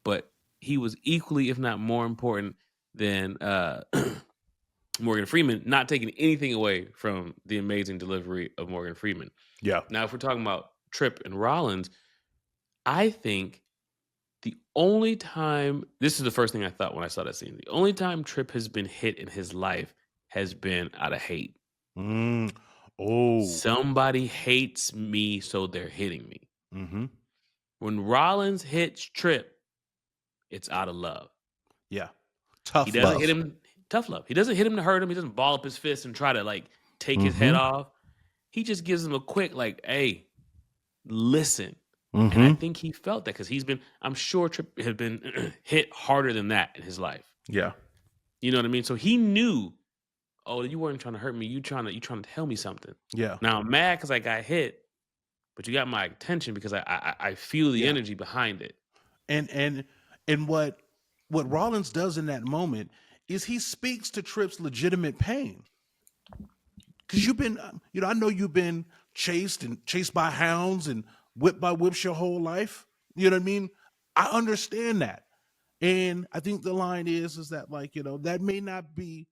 but he was equally, if not more important than Morgan Freeman, not taking anything away from the amazing delivery of Morgan Freeman. Yeah. Now, if we're talking about Tripp and Rollins, I think the only time, this is the first thing I thought when I saw that scene, the only time Tripp has been hit in his life has been out of hate. Oh. Somebody hates me, so they're hitting me. Mm-hmm. When Rollins hits Tripp, it's out of love. Yeah. Tough He doesn't love. hit him, tough love. He doesn't hit him to hurt him. He doesn't ball up his fist and try to like take his head off. He just gives him a quick like, hey, listen. And I think he felt that because I'm sure Tripp had been hit harder than that in his life. Yeah. You know what I mean? So he knew, oh, you weren't trying to hurt me. You trying to tell me something. Yeah. Now I'm mad because I got hit, but you got my attention because I feel the energy behind it. And what Rollins does in that moment is he speaks to Tripp's legitimate pain. Because you've been, I know you've been chased by hounds and whipped by whips your whole life. You know what I mean? I understand that. And I think the line is that like, that may not be,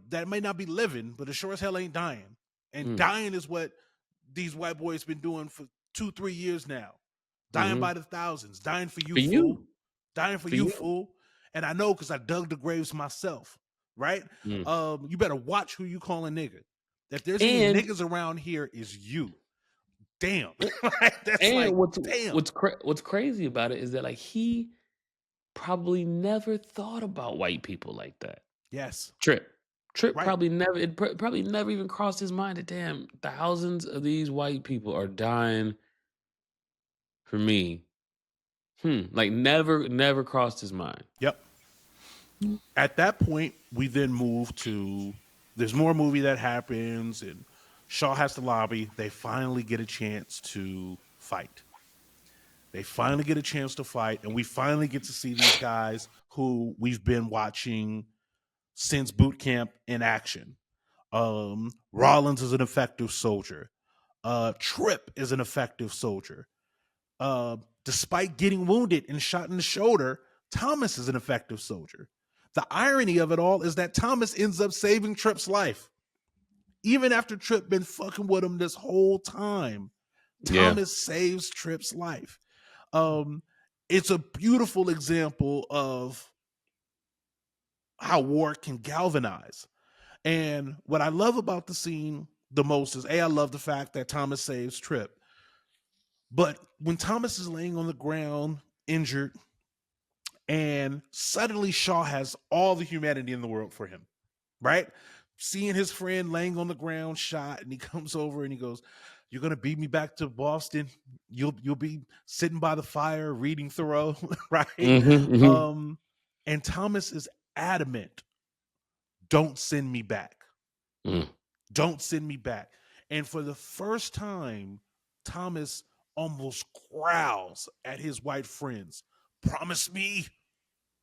that may not be living, but it sure as hell ain't dying. And dying is what these white boys been doing for 2-3 years now. Dying by the thousands, dying for you, fool. Dying for you, fool. And I know because I dug the graves myself, right? You better watch who you calling nigga. If there's any niggas around here, is you. Damn. That's and like, damn. What's crazy about it is that like he probably never thought about white people like that. Yes. Tripp right. Probably never even crossed his mind that damn thousands of these white people are dying for me. Like never crossed his mind. Yep. At that point, we then move to there's more movie that happens and Shaw has to lobby. They finally get a chance to fight. And we finally get to see these guys who we've been watching since boot camp in action. Rollins is an effective soldier. Tripp is an effective soldier. Despite getting wounded and shot in the shoulder, Thomas is an effective soldier. The irony of it all is that Thomas ends up saving Tripp's life. Even after Tripp been fucking with him this whole time, Thomas saves Tripp's life. It's a beautiful example of how war can galvanize. And what I love about the scene the most is, I love the fact that Thomas saves Tripp. But when Thomas is laying on the ground, injured, and suddenly Shaw has all the humanity in the world for him, right? seeing his friend laying on the ground shot, and he comes over and he goes, "You're gonna beat me back to Boston. You'll be sitting by the fire reading Thoreau," right? And Thomas is adamant, "Don't send me back. Don't send me back." And for the first time, Thomas almost growls at his white friends. "Promise me,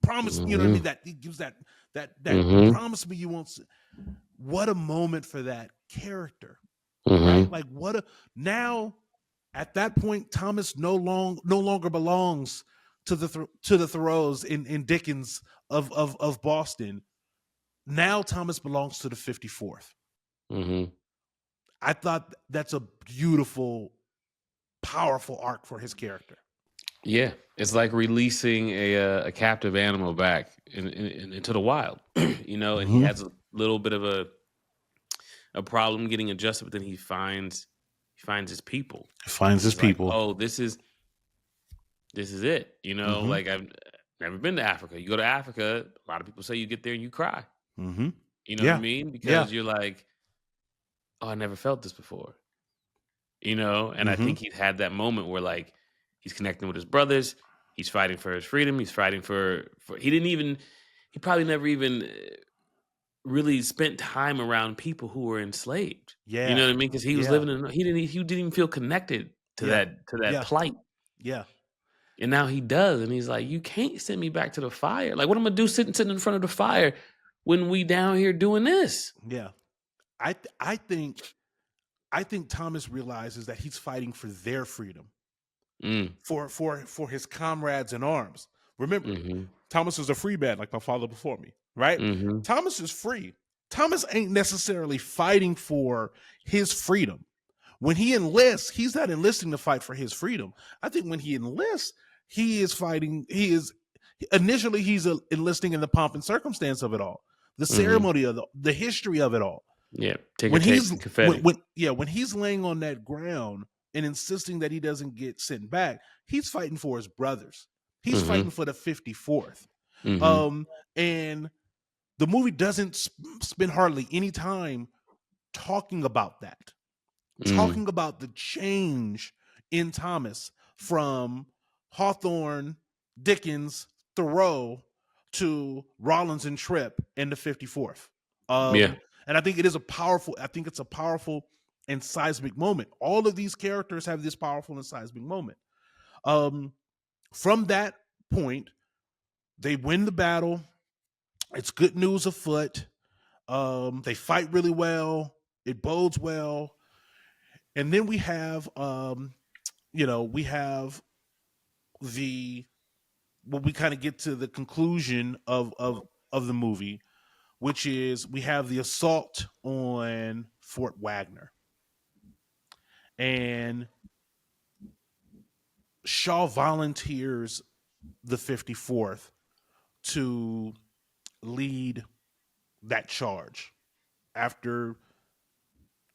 promise me." You know what I mean? That he gives that promise me you won't. What a moment for that character, right? Like now at that point, Thomas no longer belongs to the Thoreaus in Dickens of Boston. Now Thomas belongs to the 54th. I thought that's a beautiful, powerful arc for his character. Yeah, it's like releasing a captive animal back into the wild, you know, and he has a little bit of a problem getting adjusted, but then he finds his people. People. Like, oh, this is it, you know. Like, I've never been to Africa. You go to Africa, a lot of people say you get there and you cry. You know what I mean? Because you're like, oh, I never felt this before, you know. And I think he's had that moment where, like, he's connecting with his brothers. He's fighting for his freedom. He's fighting for he probably never even really spent time around people who were enslaved. Yeah. You know what I mean? Because he was living in, he didn't even feel connected to that plight. Yeah. And now he does. And he's like, you can't send me back to the fire. Like, what am I gonna do sitting in front of the fire when we down here doing this? Yeah. I think Thomas realizes that he's fighting for their freedom. For his comrades in arms. Remember, Thomas is a free man, like my father before me, right? Thomas is free. Thomas ain't necessarily fighting for his freedom. When he enlists, he's not enlisting to fight for his freedom. I think when he enlists, he is fighting. Initially he's enlisting in the pomp and circumstance of it all, the ceremony of the history of it all. Yeah, when he's laying on that ground and insisting that he doesn't get sent back, he's fighting for his brothers. He's fighting for the 54th. And the movie doesn't spend hardly any time talking about that, talking about the change in Thomas from Hawthorne, Dickens, Thoreau to Rollins and Tripp and the 54th. And I think it's a powerful and seismic moment. All of these characters have this powerful and seismic moment. From that point, they win the battle. It's good news afoot. They fight really well. It bodes well. And then we have, when we kind of get to the conclusion of the movie, which is we have the assault on Fort Wagner. And Shaw volunteers the 54th to lead that charge. After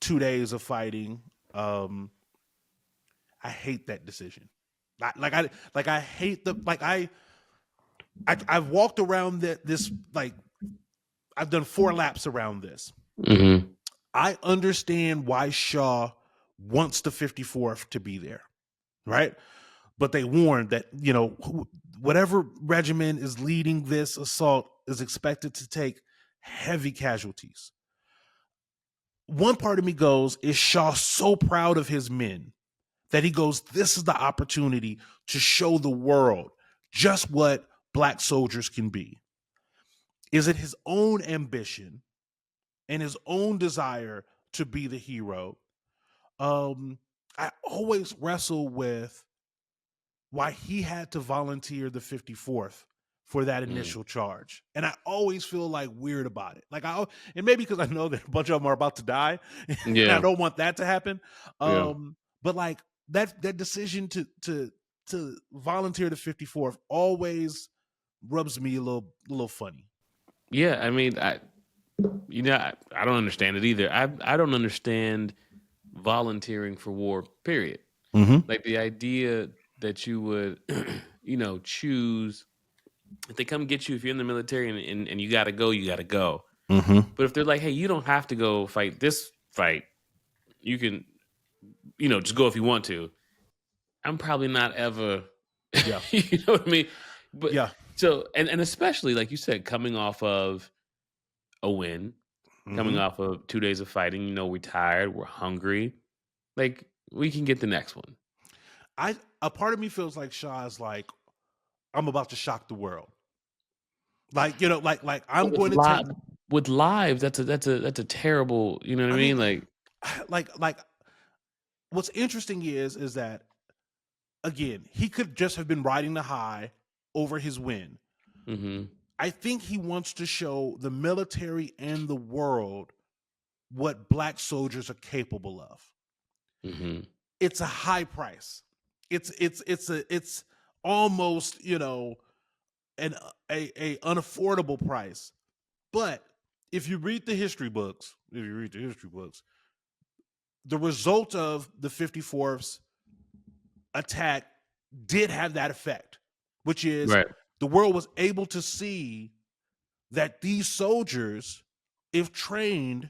2 days of fighting, I hate that decision. I've walked around this, like, I've done 4 laps around this. I understand why Shaw wants the 54th to be there, right? But they warned that, whatever regiment is leading this assault is expected to take heavy casualties. One part of me goes, is Shaw so proud of his men that he goes, this is the opportunity to show the world just what Black soldiers can be? Is it his own ambition and his own desire to be the hero? I always wrestle with why he had to volunteer the 54th for that initial charge. And I always feel like weird about it. And maybe because I know that a bunch of them are about to die and I don't want that to happen. But like that decision to volunteer the 54th always rubs me a little funny. Yeah. I mean, I don't understand it either. I don't understand volunteering for war, period. Like the idea that you would, choose, if they come get you, if you're in the military and you got to go, you got to go. But if they're like, hey, you don't have to go fight this fight, you can, just go if you want to. I'm probably not ever, Yeah. you know what I mean? But Yeah. so, and especially like you said, coming off of a win, coming off of 2 days of fighting, we're tired, we're hungry, like we can get the next one. A part of me feels like Shaw is like, I'm about to shock the world. Like, like I'm going to take with lives. That's a terrible, you know what I mean? Like what's interesting is that, again, he could just have been riding the high over his win. I think he wants to show the military and the world what black soldiers are capable of. It's a high price. It's almost, an unaffordable price. But if you read the history books, the result of the 54th's attack did have that effect, which is the world was able to see that these soldiers, if trained,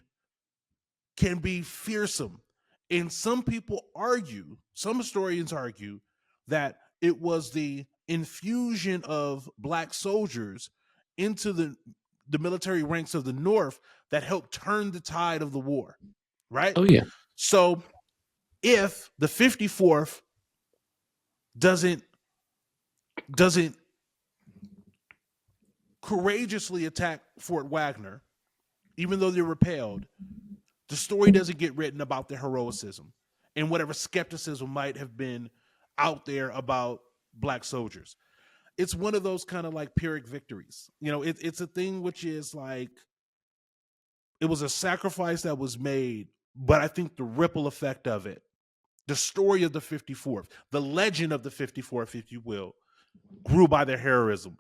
can be fearsome. And some historians argue that it was the infusion of black soldiers into the military ranks of the North that helped turn the tide of the war, right? Oh yeah. So if the 54th doesn't courageously attack Fort Wagner, even though they're repelled, the story doesn't get written about their heroicism and whatever skepticism might have been out there about black soldiers. It's one of those kind of like Pyrrhic victories. It's a thing which is like, it was a sacrifice that was made, but I think the ripple effect of it, the story of the 54th, the legend of the 54th, if you will, grew by their heroism.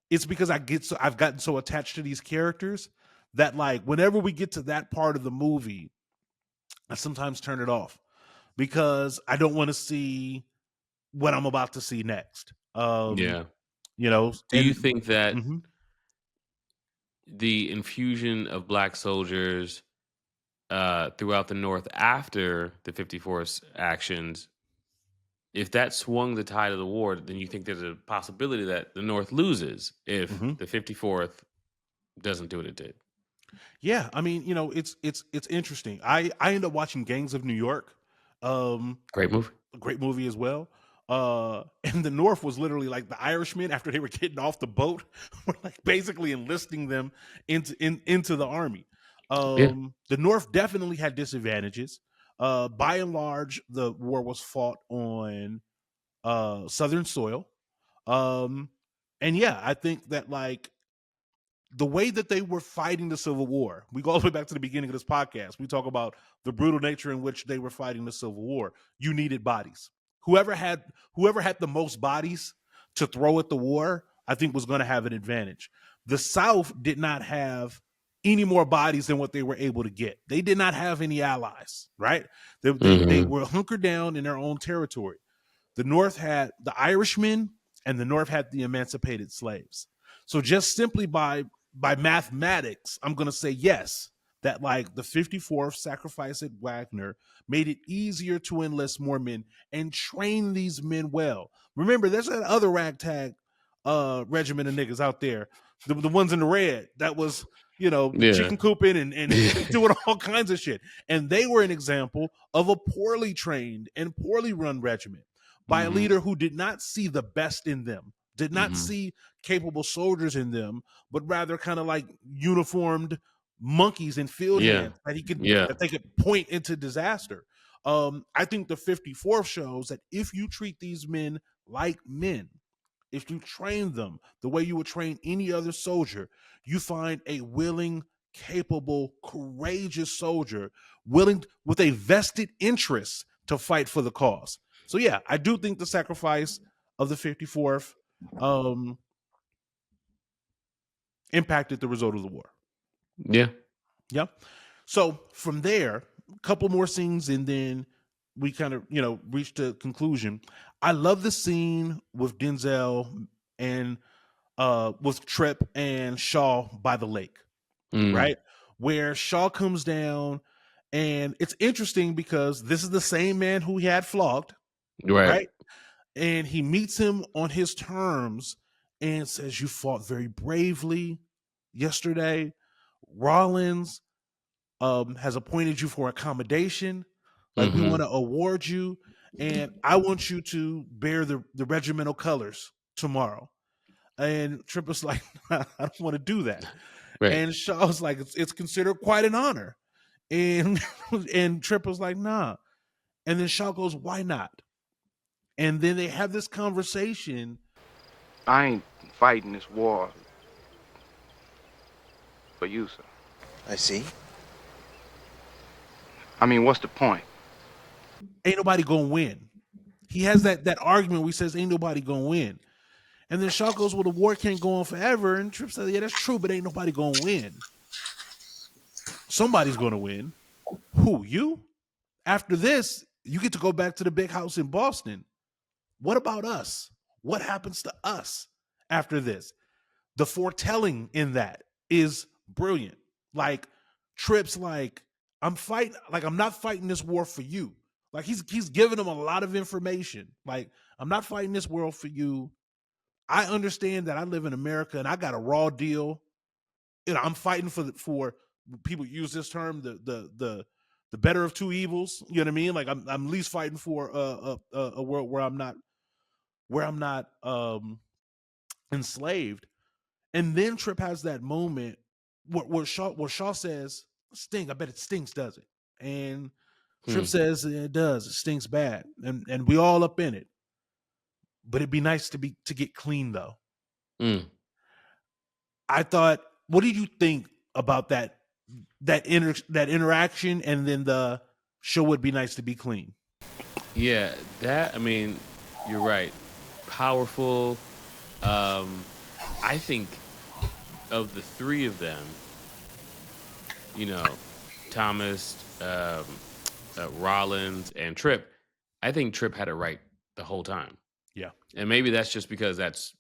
It's because I've gotten so attached to these characters that, like, whenever we get to that part of the movie, I sometimes turn it off because I don't want to see what I'm about to see next. Do you think that the infusion of black soldiers throughout the North after the 54th actions, if that swung the tide of the war, then you think there's a possibility that the North loses if the 54th doesn't do what it did? Yeah, I mean, it's interesting. I ended up watching Gangs of New York. Great movie. Great movie as well. And the North was literally like the Irishmen, after they were getting off the boat, were like basically enlisting them into the army. The North definitely had disadvantages. By and large, the war was fought on Southern soil. And yeah, I think that, like, the way that they were fighting the Civil War, we go all the way back to the beginning of this podcast. We talk about the brutal nature in which they were fighting the Civil War. You needed bodies. Whoever had the most bodies to throw at the war, I think, was going to have an advantage. The South did not have any more bodies than what they were able to get. They did not have any allies, right? They were hunkered down in their own territory. The North had the Irishmen, and the North had the emancipated slaves. So just simply by mathematics, I'm going to say yes, that, like, the 54th sacrifice at Wagner made it easier to enlist more men and train these men well. Remember, there's that other ragtag regiment of niggas out there, the ones in the red, that was, chicken cooping and doing all kinds of shit. And they were an example of a poorly trained and poorly run regiment by a leader who did not see the best in them, did not see capable soldiers in them, but rather kind of like uniformed monkeys and field hands that they could point into disaster. I think the 54th shows that if you treat these men like men, if you train them the way you would train any other soldier, you find a willing, capable, courageous soldier willing with a vested interest to fight for the cause. So yeah, I do think the sacrifice of the 54th impacted the result of the war. Yeah. So from there, a couple more scenes, and then we kind of, reached a conclusion. I love the scene with Denzel and with Tripp and Shaw by the lake, right? Where Shaw comes down, and it's interesting because this is the same man who he had flogged, right? And he meets him on his terms and says, "You fought very bravely yesterday. Rollins has appointed you for accommodation. Like, we want to award you, and I want you to bear the regimental colors tomorrow." And Tripp was like, "I don't want to do that." Right. And Shaw was like, it's considered quite an honor. And and Tripp was like, "Nah." And then Shaw goes, "Why not?" And then they have this conversation. I ain't fighting this war for you, sir. I see. I mean, what's the point? Ain't nobody gonna win. He has that argument where he says, "Ain't nobody gonna win." And then Shaw goes, "Well, the war can't go on forever." And Tripp says, "Yeah, that's true, but ain't nobody gonna win. Somebody's gonna win. Who? You? After this, you get to go back to the big house in Boston. What about us? What happens to us after this?" The foretelling in that is brilliant. Like, Tripp's like, I'm not fighting this war for you. Like, he's giving them a lot of information. Like, I'm not fighting this war for you. I understand that I live in America and I got a raw deal. You know, I'm fighting for people use this term, the better of two evils. You know what I mean? Like, I'm at least fighting for a world where I'm not enslaved. And then Tripp has that moment where Shaw says, "Sting, I bet it stinks, does it?" And Tripp says, "It does. It stinks bad." And we all up in it. But it'd be nice to get clean, though. I thought, what did you think about that interaction, and then the show would be nice to be clean? Yeah, I mean, you're right. Powerful. I think of the three of them, you know, Thomas, Rollins, and Tripp, I think Tripp had it right the whole time. Yeah. And maybe that's just because that's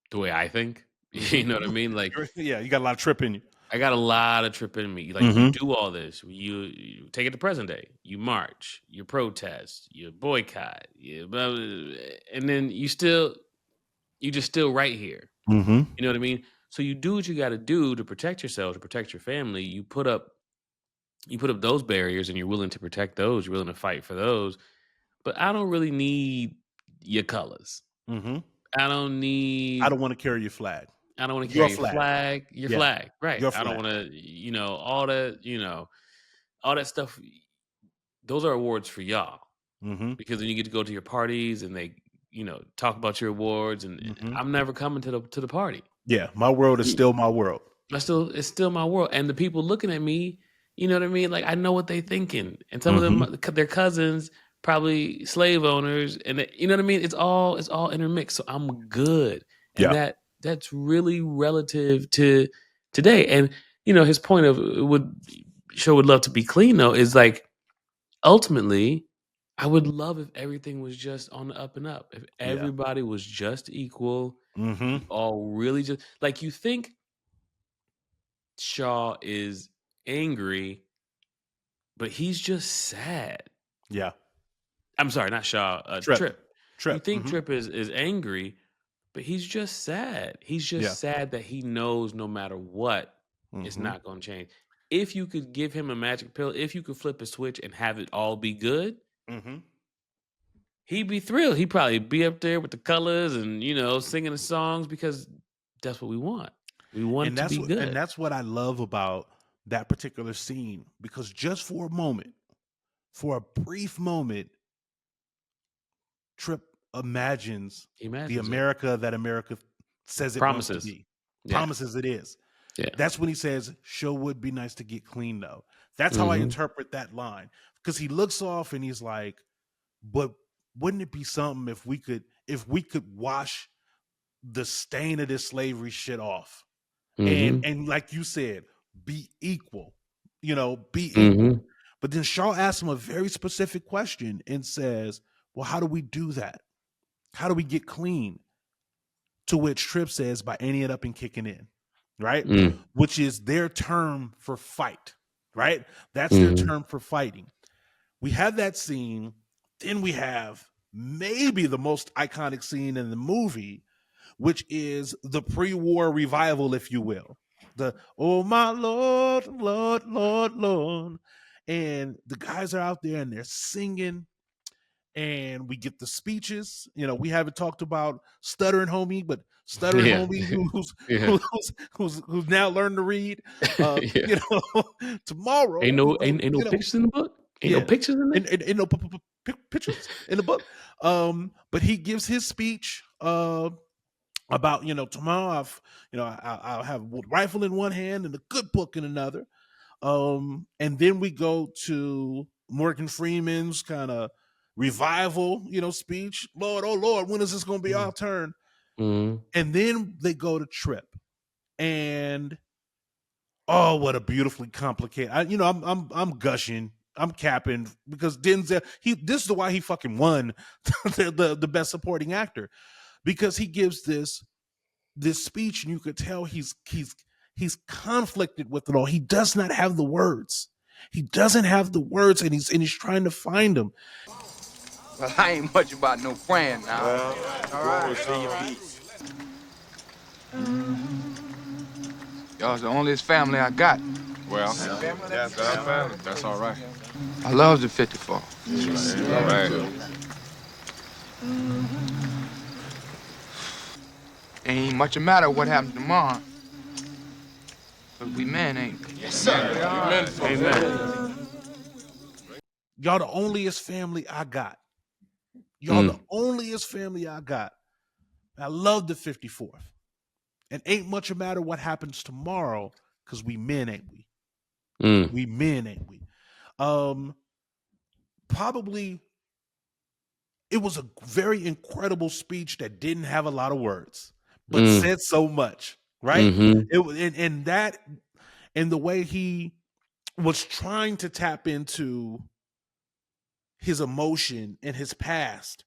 the way I think. You know what I mean? Like, yeah, you got a lot of Tripp in you. I got a lot of Tripp in me. Like, you do all this. You take it to present day. You march. You protest. You boycott. And then you just still right here. You know what I mean? So you do what you got to do to protect yourself, to protect your family. You put up those barriers, and you're willing to protect those. You're willing to fight for those. But I don't really need your colors. I don't want to carry your flag. I don't want to carry your flag. Your Yeah. flag, right? Your I don't flag. want to, all that stuff. Those are awards for y'all, because then you get to go to your parties and they, talk about your awards. And I'm never coming to the party. Yeah, my world is still my world. It's still my world, and the people looking at me, you know what I mean? Like, I know what they thinking, and some of them, their cousins, probably slave owners, and you know what I mean? It's all intermixed. So I'm good, and that's really relative to today. And his point of would love to be clean, though, is like, ultimately, I would love if everything was just on the up and up. If everybody was just equal, all really just like, you think Shaw is angry, but he's just sad. Yeah. I'm sorry, not Shaw. Tripp. You think Mhm. Tripp is angry, but he's just sad. He's just sad that he knows no matter what, it's not going to change. If you could give him a magic pill, if you could flip a switch and have it all be good, he'd be thrilled. He'd probably be up there with the colors and, singing the songs, because that's what we want. We want it to be good. And that's what I love about that particular scene, because just for a brief moment, Tripp imagines the America that America says it wants to be. Promises it is. Yeah. That's when he says, "Show would be nice to get clean, though." That's how I interpret that line, because he looks off and he's like, "But wouldn't it be something if we could wash the stain of this slavery shit off, and like you said, be equal, be equal." But then Shaw asks him a very specific question and says, "Well, how do we do that? How do we get clean?" To which Trip says, by any it up and kicking in, right? Mm. Which is their term for fight, right? That's their Mhm. term for fighting. We have that scene. Then we have maybe the most iconic scene in the movie, which is the pre-war revival, if you will. The "Oh my Lord, Lord, Lord, Lord," and the guys are out there and they're singing, and we get the speeches. We haven't talked about Stuttering Homie, but Stuttering Yeah. Homie, Yeah. who's now learned to read. Yeah. Tomorrow, Ain't no pictures in the book. Ain't no yeah, pictures in there. and no pictures in the book. But he gives his speech about tomorrow I'll have a rifle in one hand and a good book in another. And then we go to Morgan Freeman's kind of revival, speech. Lord, oh Lord, when is this going to be our turn? Mhm. And then they go to Trip, and oh, what a beautifully complicated. I'm gushing. I'm capping because Denzel. This is why he fucking won the best supporting actor, because he gives this speech, and you could tell he's conflicted with it all. He does not have the words. He doesn't have the words, and he's trying to find them. Well, I ain't much about no praying now. All right. Y'all's the only family I got. Well, that's our family. That's all right. I love the 54. All right. Ain't much a matter what happens tomorrow. But we men ain't we? Amen. Y'all the onlyest family I got. Y'all the onlyest family I got. I love the 54th. And ain't much a matter what happens tomorrow, because we men, ain't we? We men, ain't we? Probably it was a very incredible speech that didn't have a lot of words, but said so much, right? It was and that, and the way he was trying to tap into his emotion and his past,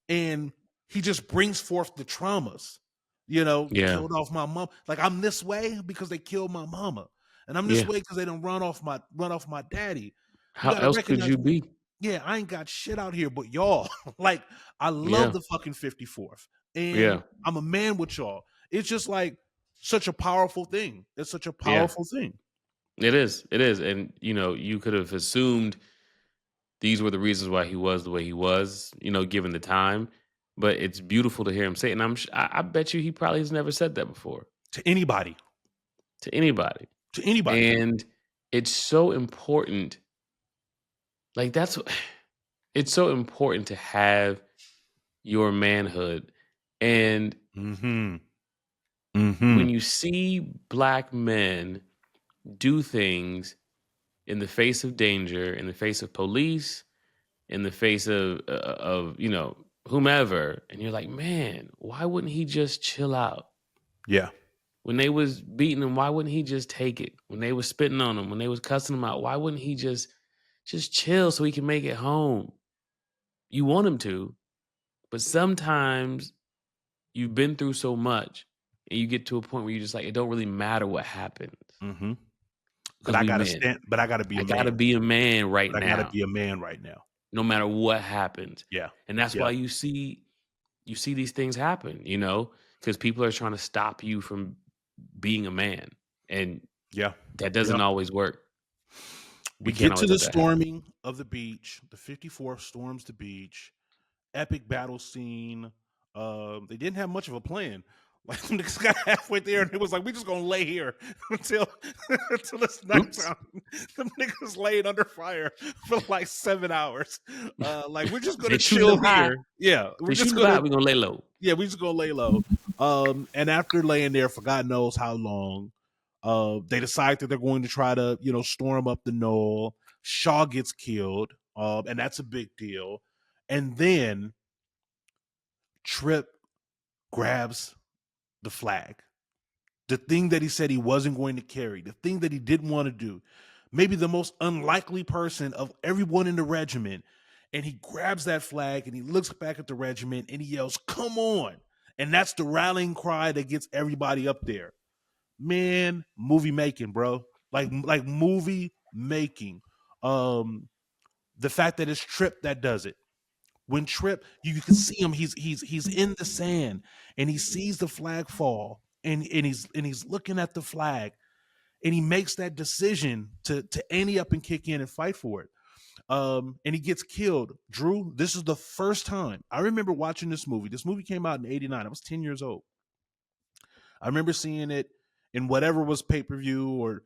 and he just brings forth the traumas. Yeah. Killed off my mom. Like, I'm this way because they killed my mama, and I'm this Yeah. way because they done run off my daddy. How gotta else could recognize- you be? Yeah, I ain't got shit out here but y'all. Like, I love the fucking 54th, and Yeah. I'm a man with y'all. It's just like such a powerful thing. It's such a powerful thing. It is. It is. And you could have assumed these were the reasons why he was the way he was, given the time. But it's beautiful to hear him say it. And I bet you he probably has never said that before To anybody. to anybody. And it's so important. Like, it's so important to have your manhood. And when you see Black men do things in the face of danger, in the face of police, in the face of whomever, and you're like, man, why wouldn't he just chill out? Yeah. When they was beating him, why wouldn't he just take it? When they was spitting on him, when they was cussing him out, why wouldn't he just chill so he can make it home? You want him to, but sometimes you've been through so much, and you get to a point where you're just like, it don't really matter what happens. But I gotta stand. But I gotta be. I gotta be a man right now. I gotta be a man right now. No matter what happens. Yeah. And that's why you see these things happen, because people are trying to stop you from being a man. And that doesn't always work. We get to the storming of the beach. The 54th storms the beach. Epic battle scene. They didn't have much of a plan. Like, the niggas got halfway there and it was like, we just gonna lay here until it's nighttime. Them niggas laid under fire for like 7 hours. Like, we're just gonna chill here. Yeah, we're gonna lay low. Yeah, we just gonna lay low. And after laying there for God knows how long, they decide that they're going to try to, storm up the knoll. Shaw gets killed, and that's a big deal. And then Trip grabs the flag, the thing that he said he wasn't going to carry, the thing that he didn't want to do, maybe the most unlikely person of everyone in the regiment. And he grabs that flag and he looks back at the regiment and he yells, "Come on!" And that's the rallying cry that gets everybody up there. Man, movie making, bro. Like movie making. The fact that it's Trip that does it. When Trip, you can see him, he's in the sand and he sees the flag fall and he's looking at the flag and he makes that decision to ante up and kick in and fight for it. And he gets killed. Drew, this is the first time I remember watching this movie. This movie came out in 89. I was 10 years old. I remember seeing it in whatever was pay-per-view or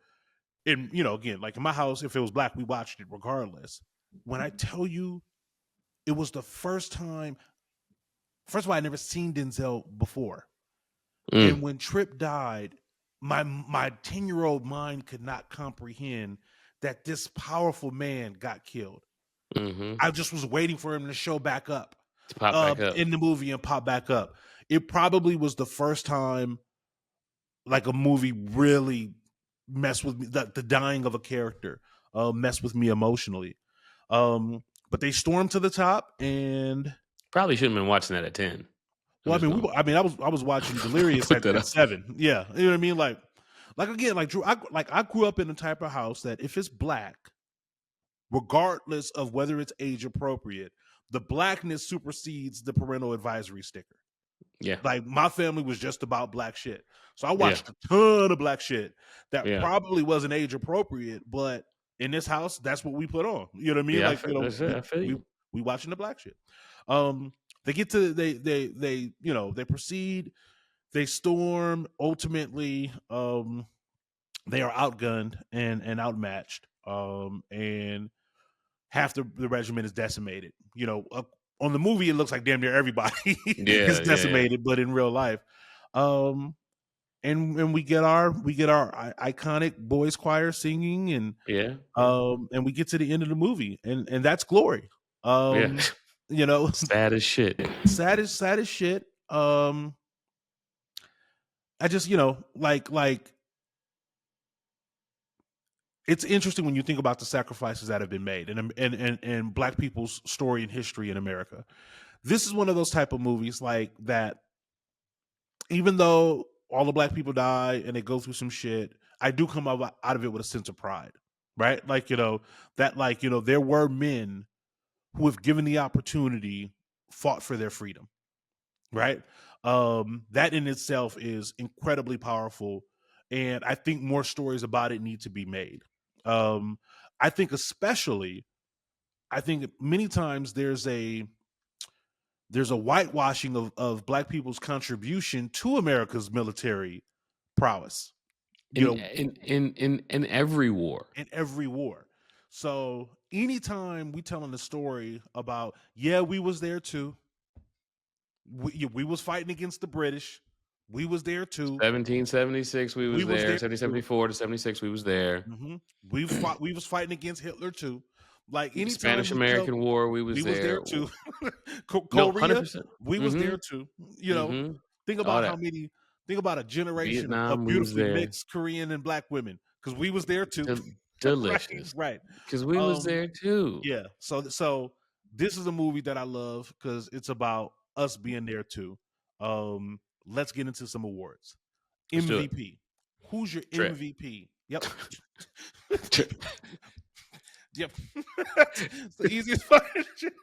in, again, like in my house, if it was black, we watched it regardless. When I tell you, it was the first time. First of all, I never seen Denzel before. And when Trip died, my 10-year-old mind could not comprehend that this powerful man got killed. I just was waiting for him to show back up, to pop back up in the movie and pop back up. It probably was the first time like a movie really messed with me. The dying of a character messed with me emotionally. But they stormed to the top and probably shouldn't have been watching that at 10. Well, I was watching Delirious at 7. Yeah, you know what I mean. Like again, like Drew, I grew up in a type of house that if it's black, regardless of whether it's age appropriate, the blackness supersedes the parental advisory sticker. Yeah, like my family was just about black shit, so I watched a ton of black shit that probably wasn't age appropriate, but in this house, that's what we put on. You know what I mean? Yeah, like I feel you. We watching the black shit. They get to they proceed, they storm. Ultimately, they are outgunned and outmatched, and half the regiment is decimated. On the movie, it looks like damn near everybody is decimated, but in real life, and we get our iconic boys choir singing, and and we get to the end of the movie, and that's glory. Sad as shit. Sad as shit. I just, like it's interesting when you think about the sacrifices that have been made and black people's story and history in America. This is one of those type of movies like that, even though all the black people die and they go through some shit, I do come out of it with a sense of pride, right? Like, there were men who, if given the opportunity, fought for their freedom, right? That in itself is incredibly powerful, and I think more stories about it need to be made. I think many times there's a whitewashing of black people's contribution to America's military prowess. In every war. In every war. So anytime we telling the story about, we was there too. We was fighting against the British. We was there too. 1776, we was there. 1774 to 76, we was there. Mm-hmm. We was fighting against Hitler too. Like any Spanish-American War, we was there too. Korea, we was there too. Think about think about a generation of beautifully mixed Korean and black women, because we was there too. Delicious, right? Because we was there too. Yeah. So this is a movie that I love because it's about us being there too. Let's get into some awards. MVP. Who's your MVP? Yep. Yep. It's the easiest fucking shit.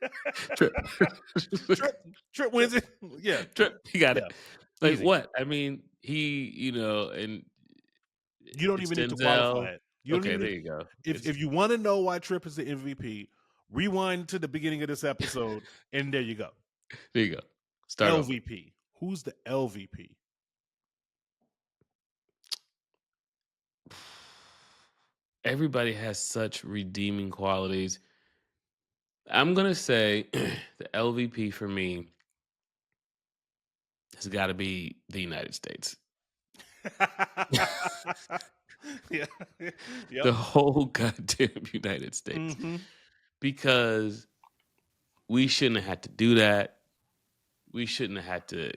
Trip wins it. Yeah. Trip. He got it. Like Easy. What? I mean, and you don't even need to qualify it. There you go. If you want to know why Trip is the MVP, rewind to the beginning of this episode, and there you go. There you go. Start LVP. Who's the LVP? Everybody has such redeeming qualities. I'm going to say the LVP for me has got to be the United States. Yeah. Yep. The whole goddamn United States. Mm-hmm. Because we shouldn't have had to do that. We shouldn't have had to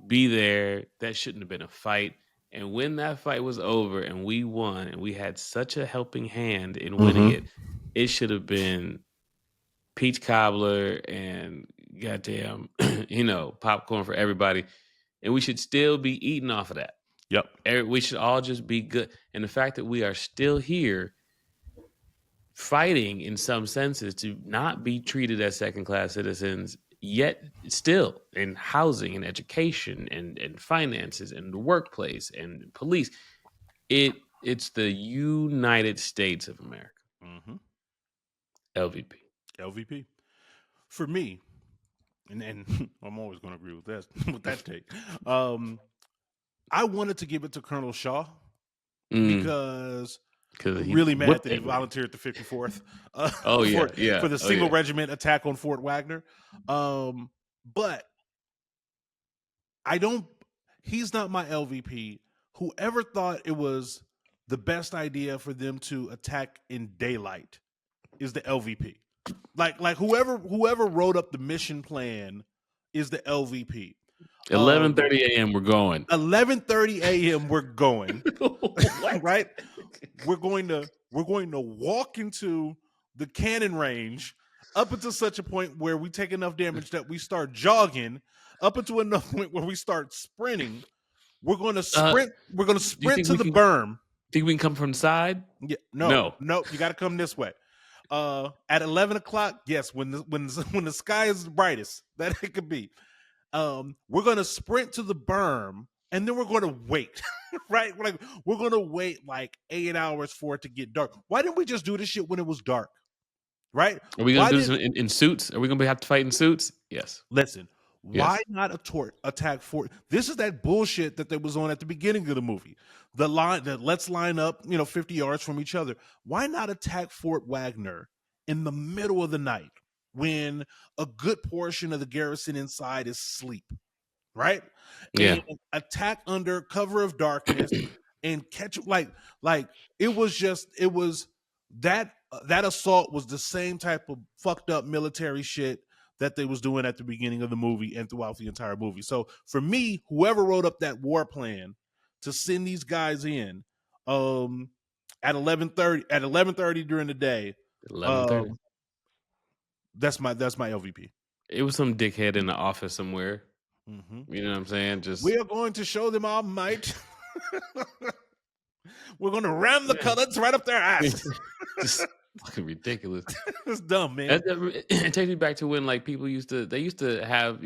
be there. That shouldn't have been a fight. And when that fight was over and we won and we had such a helping hand in winning it, it should have been peach cobbler and goddamn, popcorn for everybody. and we should still be eating off of that. Yep. We should all just be good. And the fact that we are still here fighting in some senses to not be treated as second-class citizens, yet still in housing and education and finances and the workplace and police. It's the United States of America. Mm-hmm. LVP. For me, and I'm always going to agree with that take. I wanted to give it to Colonel Shaw because he really mad whipped that he that man. volunteered at the 54th. For the single regiment attack on Fort Wagner. But he's not my LVP. Whoever thought it was the best idea for them to attack in daylight is the LVP. Like whoever wrote up the mission plan is the LVP. 11:30 a.m. we're going. 11:30 a.m. we're going. Right? We're going to walk into the cannon range up until such a point where we take enough damage that we start jogging, up until enough point where we start sprinting. We're going to sprint. We're going to sprint to the berm. Think we can come from the side? Yeah, no. You got to come this way. At 11 o'clock, yes, when the sky is the brightest that it could be, we're going to sprint to the berm, and then we're going to wait. Right? We're going to wait like 8 hours for it to get dark. Why didn't we just do this shit when it was dark? Right? Are we going to do this in suits? Are we going to have to fight in suits? Yes. Listen, why not attack Fort? This is that bullshit that was on at the beginning of the movie. The line that let's line up, 50 yards from each other. Why not attack Fort Wagner in the middle of the night when a good portion of the garrison inside is asleep? Right? Yeah. And attack under cover of darkness and catch it was that assault was the same type of fucked up military shit that they was doing at the beginning of the movie and throughout the entire movie. So for me, whoever wrote up that war plan to send these guys in at 11:30 during the day, 11:30. That's my LVP. It was some dickhead in the office somewhere. Mm-hmm. You know what I'm saying? Just we are going to show them our might. We're going to ram the colors right up their ass. Just fucking ridiculous. It's dumb, man. It takes me back to when people used to have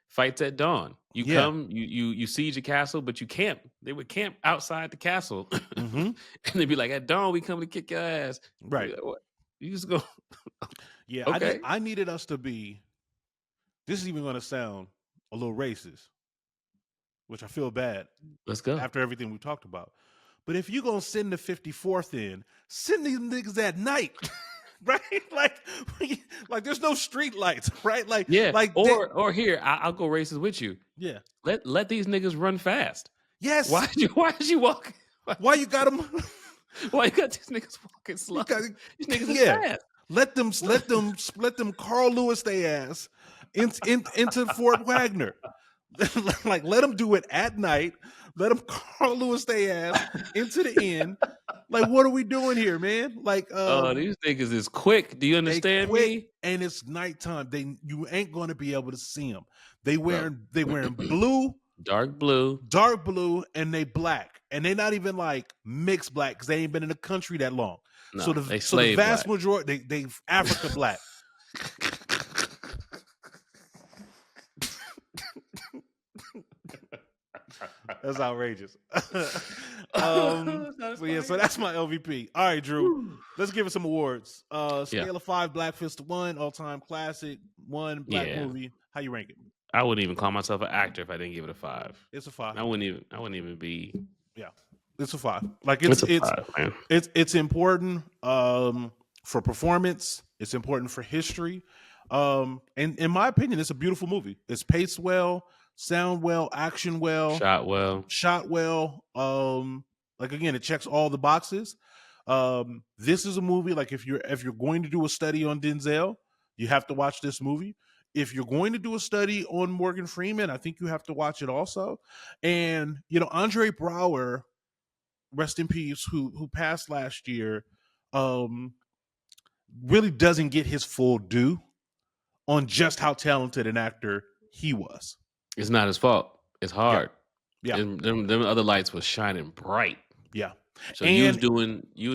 fights at dawn. You come, you siege a castle, but you camp. They would camp outside the castle, mm-hmm. and they'd be like, "At dawn, we come to kick your ass." Right? Like, what? You just go. Yeah. Okay. I needed us to be. This is even going to sound a little racist, which I feel bad. Let's go. After everything we talked about. But if you're going to send the 54th in, send these niggas at night. Right? Like there's no street lights, right? Or here, I'll go races with you. Yeah. Let these niggas run fast. Yes. Why did you walk? Why you got them? Why you got these niggas walking slow? These niggas is fast. Let them Carl Lewis their ass into Fort Wagner. Let them do it at night. Let them Carl Lewis their ass into the inn. What are we doing here, man? These niggas is quick. Do you understand me? And it's nighttime. You ain't going to be able to see them. They wearing blue, dark blue, and they black, and they not even mixed black because they ain't been in the country that long. No, so the vast majority they Africa black. That's outrageous. So that's my LVP. All right, Drew. Let's give it some awards. Scale of 5, Black Fist to 1, all-time classic, 1, black movie. How you rank it? I wouldn't even call myself an actor if I didn't give it a 5. It's a 5. I wouldn't even be. Yeah, it's a 5. It's important for performance. It's important for history. And in my opinion, it's a beautiful movie. It's paced well, sound well, action well, shot well. Again, it checks all the boxes. This is a movie if you're going to do a study on Denzel, you have to watch this movie. If you're going to do a study on Morgan Freeman, I think you have to watch it also. And Andre Braugher, rest in peace, who passed last year, really doesn't get his full due on just how talented an actor he was. It's not his fault. It's hard. Yeah. And them other lights was shining bright. Yeah. So you was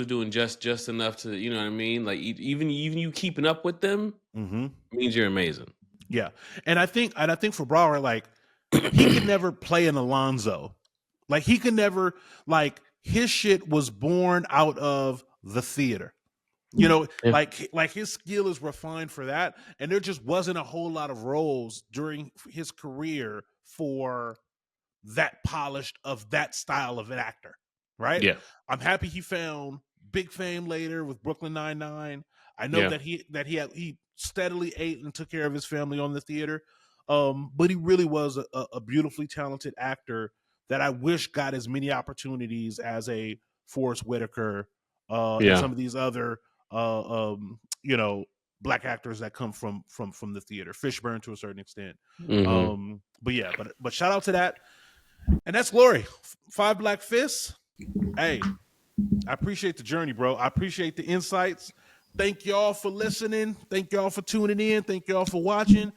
doing just enough to, you know what I mean? Like even you keeping up with them means you're amazing. Yeah. And I think for Broderick, like he could never play an Alonzo. Like he could never, like his shit was born out of the theater. You know, like his skill is refined for that. And there just wasn't a whole lot of roles during his career for that polished of that style of an actor. Right? Yeah. I'm happy he found big fame later with Brooklyn Nine-Nine. I know that he steadily ate and took care of his family on the theater. But he really was a beautifully talented actor that I wish got as many opportunities as a Forrest Whitaker and some of these other black actors that come from the theater. Fishburne to a certain extent. But shout out to that. And that's Glory. 5 Black Fists. Hey, I appreciate the journey, bro. I appreciate the insights. Thank y'all for listening. Thank y'all for tuning in. Thank y'all for watching.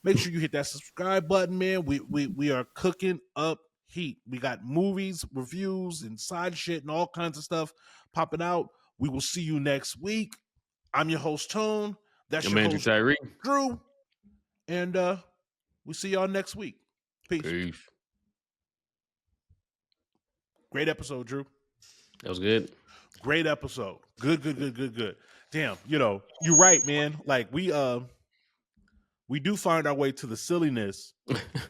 Make sure you hit that subscribe button, man. We are cooking up heat. We got movies, reviews, and side shit and all kinds of stuff popping out. We will see you next week. I'm your host, Tone. That's your host, Drew. And we'll see y'all next week. Peace. Great episode, Drew. That was good. Great episode. Good. Damn, you're right, man. Like we do find our way to the silliness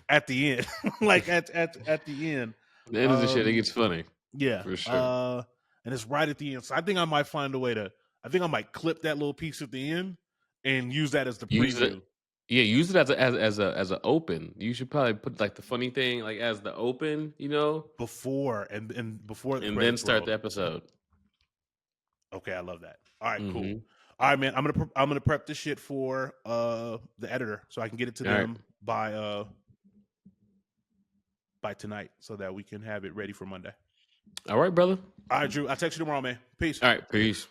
at the end. Like at the end. The end of the shit, it gets funny. Yeah. For sure. And it's right at the end. So I think I might find a way I might clip that little piece at the end and use that as the preview. Use it as a open. You should probably put like the funny thing like as the open, before and then start the episode. Okay, I love that. All right, cool. All right, man. I'm gonna prep this shit for the editor so I can get it to them by tonight so that we can have it ready for Monday. All right, brother. All right, Drew. I'll text you tomorrow, man. Peace. All right, peace.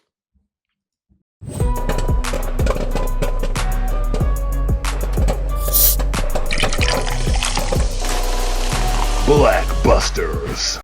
BlackBusters.